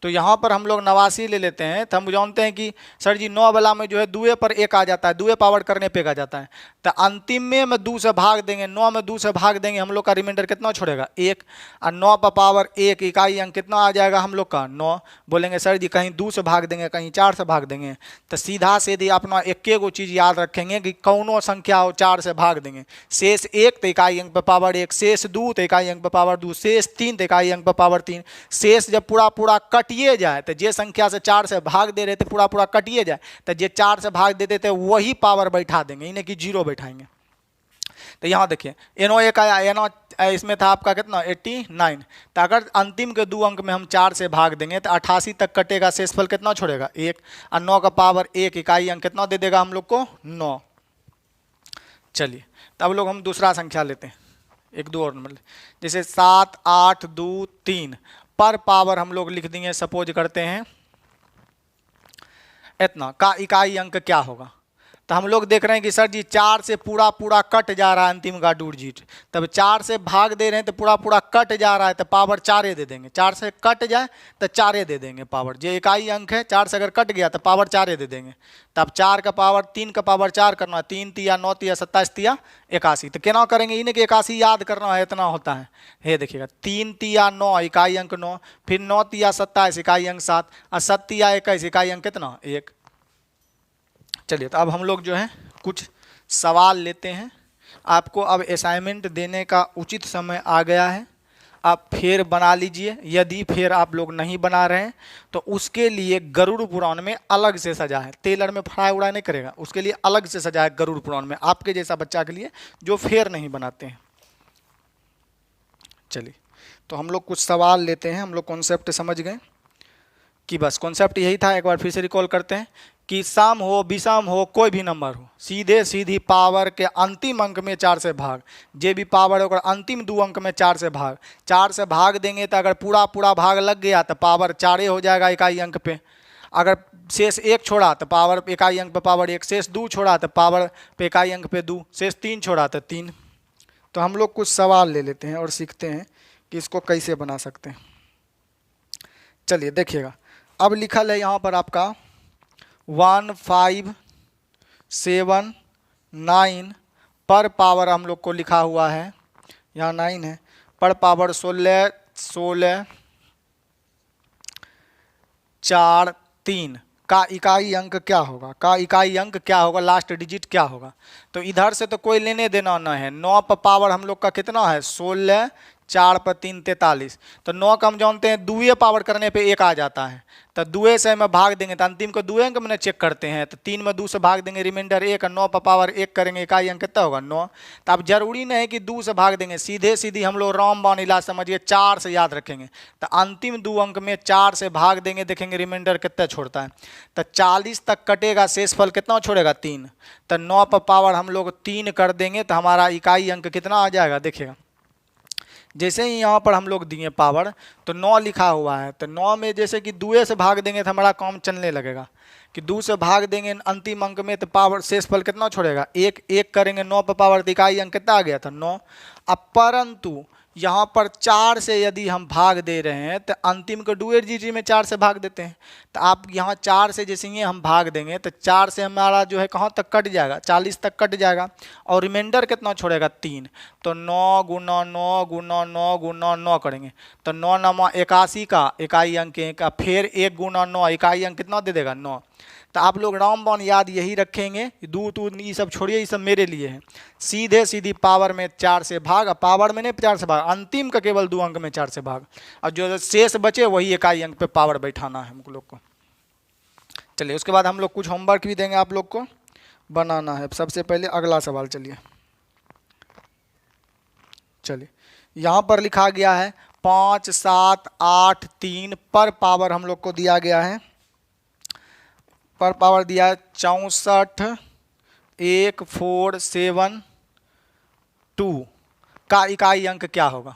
तो यहाँ पर हम लोग 89 ले लेते हैं, तो हम जानते हैं कि सर जी 9 वाला में जो है 2 पर 1 आ जाता है, 2 पावर करने पे 1 आ जाता है, तो अंतिम में 2 से भाग देंगे, 9 में 2 से भाग देंगे, हम लोग का रिमाइंडर कितना छोड़ेगा 1, और 9 पर पावर 1 इकाई अंक कितना आ जाएगा हम लोग का 9। बोलेंगे सर जी कहीं 2 से भाग देंगे कहीं 4 से भाग देंगे, तो सीधा सीधी अपना एक गो चीज़ याद रखेंगे कि कौनो संख्या हो 4 से भाग देंगे, शेष 1 तो इकाई अंक पर पावर 1, शेष 2 तो इकाई अंक पर पावर 2, शेष 3 तो इकाई अंक पर पावर 3। शेष जब पूरा पूरा कटिए जाए तो जे संख्या से 4 से भाग दे रहे थे पूरा पूरा कटिए जाए, तो जे 4 से भाग देते थे वही पावर बैठा देंगे, इन्हें कि 0 बैठाएंगे। तो यहाँ देखिए एनो 1 आया, एनो इसमें था आपका कितना 89, तो अगर अंतिम के 2 अंक में हम 4 से भाग देंगे तो 88 तक कटेगा, शेषफल कितना छोड़ेगा 1, और 9 का पावर 1 इकाई अंक कितना दे देगा हम लोग को 9। चलिए तो अब लोग हम दूसरा संख्या लेते हैं, एक 2 और नंबर, जैसे 7 8 2 3 पर पावर हम लोग लिख देंगे, सपोज करते हैं इतना का इकाई अंक क्या होगा। तो हम लोग देख रहे हैं कि सर जी 4 से पूरा पूरा कट जा रहा है अंतिम का डिजिट, तब 4 से भाग दे रहे हैं तो पूरा पूरा कट जा रहा है, तो पावर 4 दे देंगे, 4 से कट जाए तो 4 दे देंगे पावर, जो इकाई अंक है 4 से अगर कट गया तो पावर 4 दे देंगे। तब 4 का पावर 3 का पावर 4 करना है, 3 तिया 9 तिया 27 तिया 81, तो क्या करेंगे इन्हें कि 81 याद करना है, इतना होता है। ये देखिएगा 3 तिया 9 इकाई अंक 9, फिर 9 तिया 27 इकाई अंक 7, और 7 तिया 21 इकाई अंक कितना 1। चलिए तो अब हम लोग जो है कुछ सवाल लेते हैं, आपको अब असाइनमेंट देने का उचित समय आ गया है, आप फिर बना लीजिए। यदि फिर आप लोग नहीं बना रहे हैं तो उसके लिए गरुड़ पुराण में अलग से सजा है, टेलर में फ्राई उड़ाई नहीं करेगा, उसके लिए अलग से सजा है गरुड़ पुराण में, आपके जैसा बच्चा के लिए जो फिर नहीं बनाते हैं। चलिए तो हम लोग कुछ सवाल लेते हैं, हम लोग कॉन्सेप्ट समझ गए कि बस कॉन्सेप्ट यही था, एक बार फिर से रिकॉल करते हैं कि सम हो विषम हो कोई भी नंबर हो, सीधे सीधी पावर के अंतिम अंक में 4 से भाग, जे भी पावर होगा अंतिम 2 अंक में 4 से भाग, 4 से भाग देंगे तो अगर पूरा पूरा भाग लग गया तो पावर 4 हो जाएगा इकाई अंक पे, अगर शेष 1 छोड़ा तो पावर इकाई अंक पे पावर 1, शेष 2 छोड़ा तो पावर पे इकाई अंक पे 2, शेष 3 छोड़ा तो 3। तो हम लोग कुछ सवाल ले लेते हैं और सीखते हैं कि इसको कैसे बना सकते हैं। चलिए देखिएगा, अब लिखल है यहाँ पर आपका 1 5 7 9 पर पावर हम लोग को लिखा हुआ है, यहाँ 9 है, पर पावर 16 16 4 3 का इकाई अंक क्या होगा, का इकाई अंक क्या होगा, लास्ट डिजिट क्या होगा। तो इधर से तो कोई लेने देना न है। 9 पर पावर हम लोग का कितना है 16, 4 पर 3 43। तो 9 का हम जानते हैं दुए पावर करने पे 1 आ जाता है, तो दुए से हम भाग देंगे तो अंतिम को दुए अंक में चेक करते हैं, तो 3 में 2 से भाग देंगे रिमाइंडर 1, 9 पर पावर 1 करेंगे, इकाई अंक कितना होगा 9। तो अब जरूरी नहीं कि 2 से भाग देंगे, सीधे सीधी हम लोग रामबाण इलाज समझिए 4 से याद रखेंगे। तो अंतिम 2 अंक में 4 से भाग देंगे, देखेंगे रिमाइंडर कितना छोड़ता है। तो 40 तक कटेगा, शेषफल कितना छोड़ेगा 3। तो 9 पर पावर हम लोग 3 कर देंगे तो हमारा इकाई अंक कितना आ जाएगा देखिएगा। जैसे ही यहाँ पर हम लोग दिए पावर तो 9 लिखा हुआ है, तो 9 में जैसे कि 2 से भाग देंगे तो हमारा काम चलने लगेगा कि 2 से भाग देंगे अंतिम अंक में तो पावर शेषफल कितना छोड़ेगा 1, 1 करेंगे 9 पर पावर तो इकाई अंक कितना आ गया था 9। अब परंतु यहाँ पर 4 से यदि हम भाग दे रहे हैं तो अंतिम को डुअल जी में 4 से भाग देते हैं, तो आप यहाँ 4 से जैसे ही हम भाग देंगे तो 4 से हमारा जो है कहाँ तक कट जाएगा 40 तक कट जाएगा, और रिमाइंडर कितना छोड़ेगा 3। तो 9 गुना 9 गुना 9 गुना 9 करेंगे तो 9 9 81 का इकाई अंक का, फिर 1 गुना 9 इकाई अंक कितना दे देगा 9। तो आप लोग रामबाण याद यही रखेंगे, दूध दूध ये सब छोड़िए, ये सब मेरे लिए है। सीधे सीधी पावर में 4 से भाग, पावर में नहीं 4 से भाग, अंतिम का केवल 2 अंक में 4 से भाग, और जो शेष बचे वही इकाई अंक पे पावर बैठाना है हम लोग को। चलिए उसके बाद हम लोग कुछ होमवर्क भी देंगे आप लोग को बनाना है। सबसे पहले अगला सवाल चलिए यहाँ पर लिखा गया है 5 7 8 3 पर पावर हम लोग को दिया गया है, पर पावर दिया है 64 1 4 7 2 का इकाई अंक क्या होगा।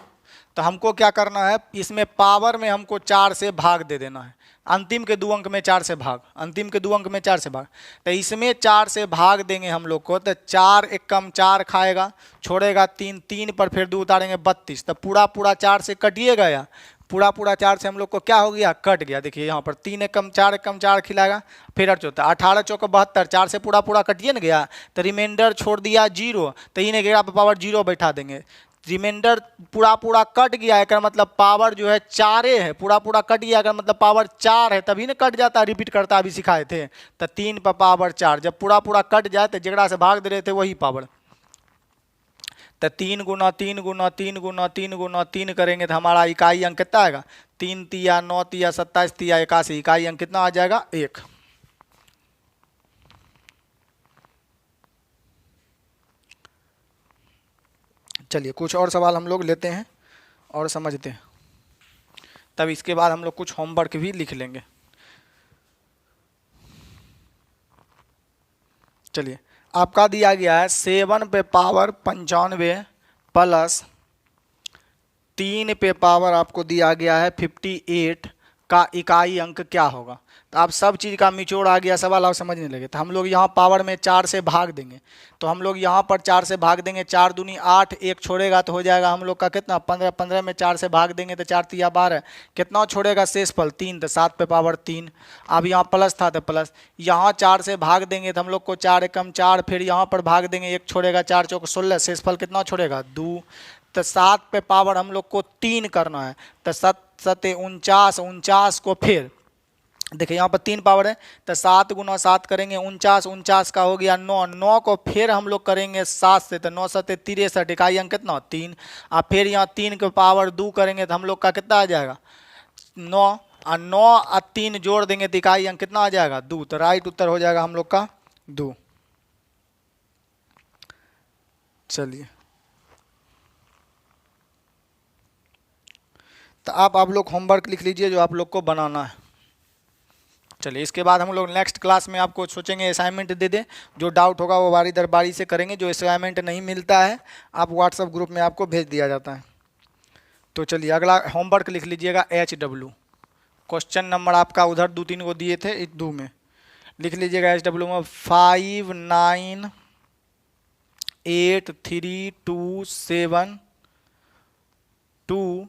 तो हमको क्या करना है, इसमें पावर में हमको 4 से भाग दे देना है, अंतिम के 2 अंक में 4 से भाग, अंतिम के 2 अंक में 4 से भाग। तो इसमें 4 से भाग देंगे हम लोग को, तो 4 एक कम 4 खाएगा, छोड़ेगा 3, 3 पर फिर 2 उतारेंगे 32। तो पूरा पूरा 4 से कटिए गया, पूरा पूरा 4 से हम लोग को क्या हो गया कट गया। देखिए यहाँ पर 3 एक कम 4 खिलाएगा, फिर 8 18 चौक 72, 4 से पूरा पूरा कटिए न गया, तो रिमाइंडर छोड़ दिया 0, तो इन्हें 11 पर पावर 0 बैठा देंगे। रिमाइंडर पूरा पूरा कट गया है, मतलब पावर जो है 4 है, पूरा पूरा कट गया अगर मतलब पावर 4 है तभी ना कट जाता, रिपीट करता अभी सिखाए थे। तो 3 पर पावर 4, जब पूरा पूरा कट जाए तो जगड़ा से भाग दे रहे थे वही पावर। तो 3 गुना 3 गुना 3 गुना 3 गुना 3 करेंगे तो हमारा इकाई अंक कितना आएगा 3 तिया 9 तिया 27 तिया 81, इकाई अंक कितना आ जाएगा 1। चलिए कुछ और सवाल हम लोग लेते हैं और समझते हैं, तब इसके बाद हम लोग कुछ होमवर्क भी लिख लेंगे। चलिए आपका दिया गया है 7 पे पावर 95 प्लस 3 पे पावर आपको दिया गया है 58 का इकाई अंक क्या होगा। तो आप सब चीज़ का निचोड़ आ गया, सवाल आप समझने लगे। तो हम लोग यहाँ पावर में 4 से भाग देंगे, तो हम लोग यहाँ पर 4 से भाग देंगे, 4 दूनी 8, 1 छोड़ेगा तो हो जाएगा हम लोग का कितना 15, 15 में 4 से भाग देंगे तो 4 तिया 12, कितना छोड़ेगा शेषफल 3, तो 7 पे पावर 3। अब यहाँ प्लस था तो प्लस, यहाँ 4 से भाग देंगे तो हम लोग को 4 एकम 4, फिर यहाँ पर भाग देंगे 1 छोड़ेगा, 4 चौक 16, शेषफल कितना छोड़ेगा 2। तो 7 पे पावर हम लोग को 3 करना है, तो 7 7 49, 49 को फिर देखिए यहाँ पर 3 पावर है, तो 7 गुना 7 करेंगे 49, 49 का हो गया 9, 9 को फिर हम लोग करेंगे 7 से, तो 9 7 63, इकाई अंक कितना 3। अब फिर यहाँ 3 के पावर 2 करेंगे तो हम लोग का कितना आ जाएगा 9, और 9 और 3 जोड़ देंगे तो इकाई अंक कितना आ जाएगा 2। तो राइट उत्तर हो जाएगा हम लोग का 2। चलिए तो आप लोग होमवर्क लिख लीजिए जो आप लोग को बनाना है। चलिए इसके बाद हम लोग नेक्स्ट क्लास में आपको सोचेंगे असाइनमेंट दे दें, जो डाउट होगा वो बारी दर बारी से करेंगे, जो असाइनमेंट नहीं मिलता है आप व्हाट्सएप ग्रुप में आपको भेज दिया जाता है। तो चलिए अगला होमवर्क लिख लीजिएगा HW, क्वेश्चन नंबर आपका उधर 2-3 को दिए थे, इस 2 में लिख लीजिएगा HW में 5983272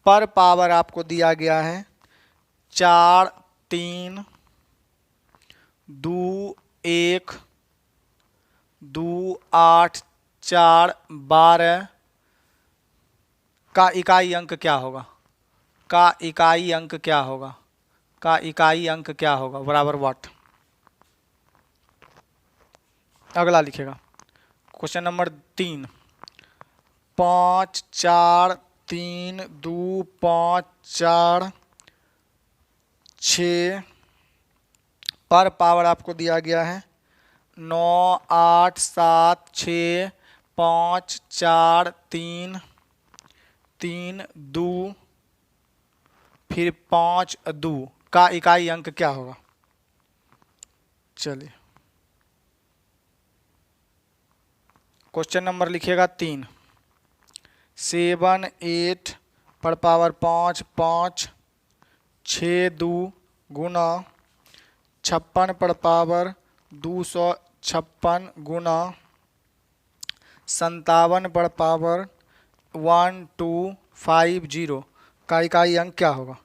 पर पावर आपको दिया गया है 4 3 2 1 2 8 4 12 का इकाई अंक क्या होगा, का इकाई अंक क्या होगा, का इकाई अंक क्या होगा बराबर वाट। अगला लिखेगा क्वेश्चन नंबर 3, 5 4 3 2 5 4 6 पर पावर आपको दिया गया है 9 8 7 6 5 4 3 3 2 फिर 5 2 का इकाई अंक क्या होगा? चलिए क्वेश्चन नंबर लिखिएगा 3, 7 8 पर पावर 5 5 6 2 गुना 56 पर पावर 256 गुना 57 पर पावर 1250 का इकाई अंक क्या होगा?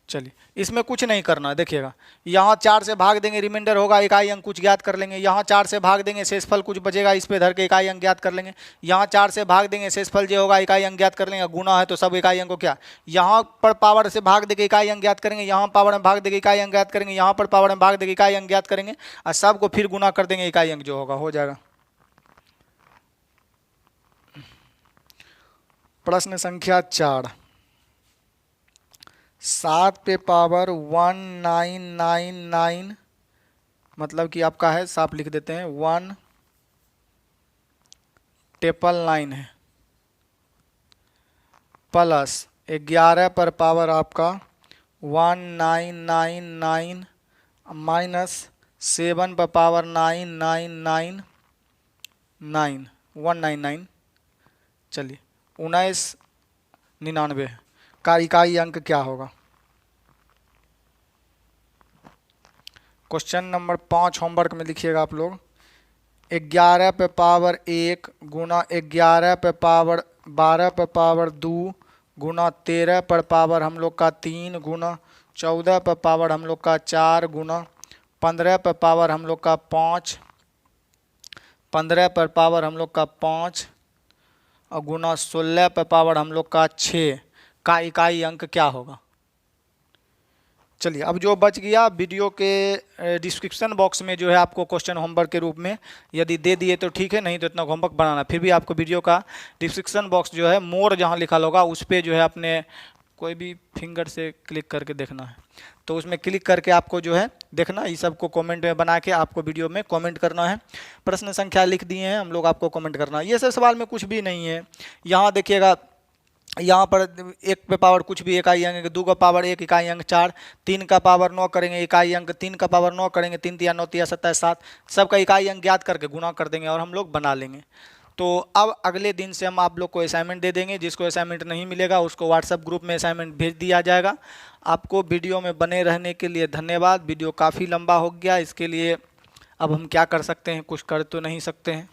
चलिए इसमें कुछ नहीं करना है, देखिएगा यहाँ 4 से भाग देंगे रिमाइंडर होगा, इकाई अंक कुछ ज्ञात कर लेंगे। यहाँ 4 से भाग देंगे शेषफल कुछ बचेगा, इस पे धर के इकाई अंक ज्ञात कर लेंगे। यहाँ 4 से भाग देंगे शेषफल जो होगा इकाई अंक ज्ञात कर लेंगे। गुना है तो सब इकाई अंक को क्या, यहाँ पर पावर से भाग देके इकाई अंक ज्ञात करेंगे, यहाँ पावर में भाग देके इकाई अंक ज्ञात करेंगे, यहाँ पर पावर में भाग देके इकाई अंक ज्ञात करेंगे और सबको फिर गुना कर देंगे, इकाई अंक जो होगा हो जाएगा। प्रश्न संख्या 4, 7 पे पावर 1999 मतलब कि आपका है, साफ लिख देते हैं 1999 है, प्लस 11 पर पावर आपका 1999 माइनस 7 पर पावर 199 चलिए 1999 का इकाई अंक क्या होगा? क्वेश्चन नंबर 5 होमवर्क में लिखिएगा आप लोग। 11 पे पावर 1 गुना 11 पे पावर 12 पे पावर 2 गुना 13 पर पावर हम लोग का 3 गुना 14 पे पावर हम लोग का 4 गुना 15 पे पावर हम लोग का 5, 15 पर पावर हम लोग का 5 और गुना 16 पे पावर हम लोग का 6 का इकाई अंक क्या होगा? चलिए अब जो बच गया वीडियो के डिस्क्रिप्शन बॉक्स में जो है आपको क्वेश्चन होमवर्क के रूप में यदि दे दिए तो ठीक है, नहीं तो इतना होमवर्क बनाना। फिर भी आपको वीडियो का डिस्क्रिप्शन बॉक्स जो है मोर जहां लिखा होगा उस पर जो है अपने कोई भी फिंगर से क्लिक करके देखना है, तो उसमें क्लिक करके आपको जो है देखना, ये सबको कमेंट में बना के आपको वीडियो में कमेंट करना है। प्रश्न संख्या लिख दिए हैं हम लोग, आपको कमेंट करना है। ये सब सवाल में कुछ भी नहीं है। यहाँ देखिएगा, यहाँ पर 1 पे पावर कुछ भी इकाई अंक, 2 का पावर 1 इकाई अंक 4, 3 का पावर 9 करेंगे इकाई अंक, 3 का पावर 9 करेंगे, 3 3 9 3 27 7, सबका इकाई अंक ज्ञात करके गुना कर देंगे और हम लोग बना लेंगे। तो अब अगले दिन से हम आप लोग को असाइनमेंट दे देंगे। जिसको असाइनमेंट नहीं मिलेगा उसको व्हाट्सएप ग्रुप में असाइनमेंट भेज दिया जाएगा। आपको वीडियो में बने रहने के लिए धन्यवाद। वीडियो काफ़ी लंबा हो गया, इसके लिए अब हम क्या कर सकते हैं, कुछ कर तो नहीं सकते हैं।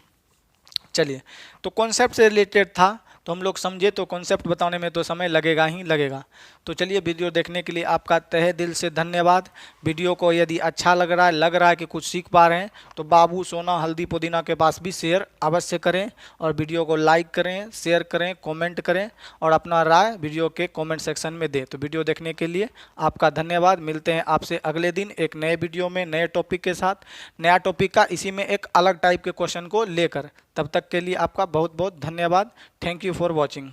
चलिए, तो कॉन्सेप्ट से रिलेटेड था तो हम लोग समझे, तो कॉन्सेप्ट बताने में तो समय लगेगा ही लगेगा। तो चलिए, वीडियो देखने के लिए आपका तहे दिल से धन्यवाद। वीडियो को यदि अच्छा लग रहा है कि कुछ सीख पा रहे हैं तो बाबू सोना हल्दी पुदीना के पास भी शेयर अवश्य करें और वीडियो को लाइक करें, शेयर करें, कमेंट करें और अपना राय वीडियो के कमेंट सेक्शन में दें। तो वीडियो देखने के लिए आपका धन्यवाद। मिलते हैं आपसे अगले दिन एक नए वीडियो में नए टॉपिक के साथ, नया टॉपिक का इसी में एक अलग टाइप के क्वेश्चन को लेकर। तब तक के लिए आपका बहुत बहुत धन्यवाद। Thank you for watching.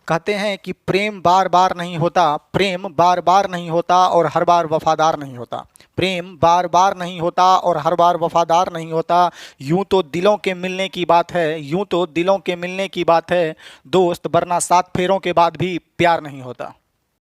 कहते हैं कि प्रेम बार बार नहीं होता, प्रेम बार बार नहीं होता और हर बार वफादार नहीं होता। प्रेम बार बार नहीं होता और हर बार वफादार नहीं होता। यूं तो दिलों के मिलने की बात है, यूं तो दिलों के मिलने की बात है दोस्त, वरना 7 फेरों के बाद भी प्यार नहीं होता।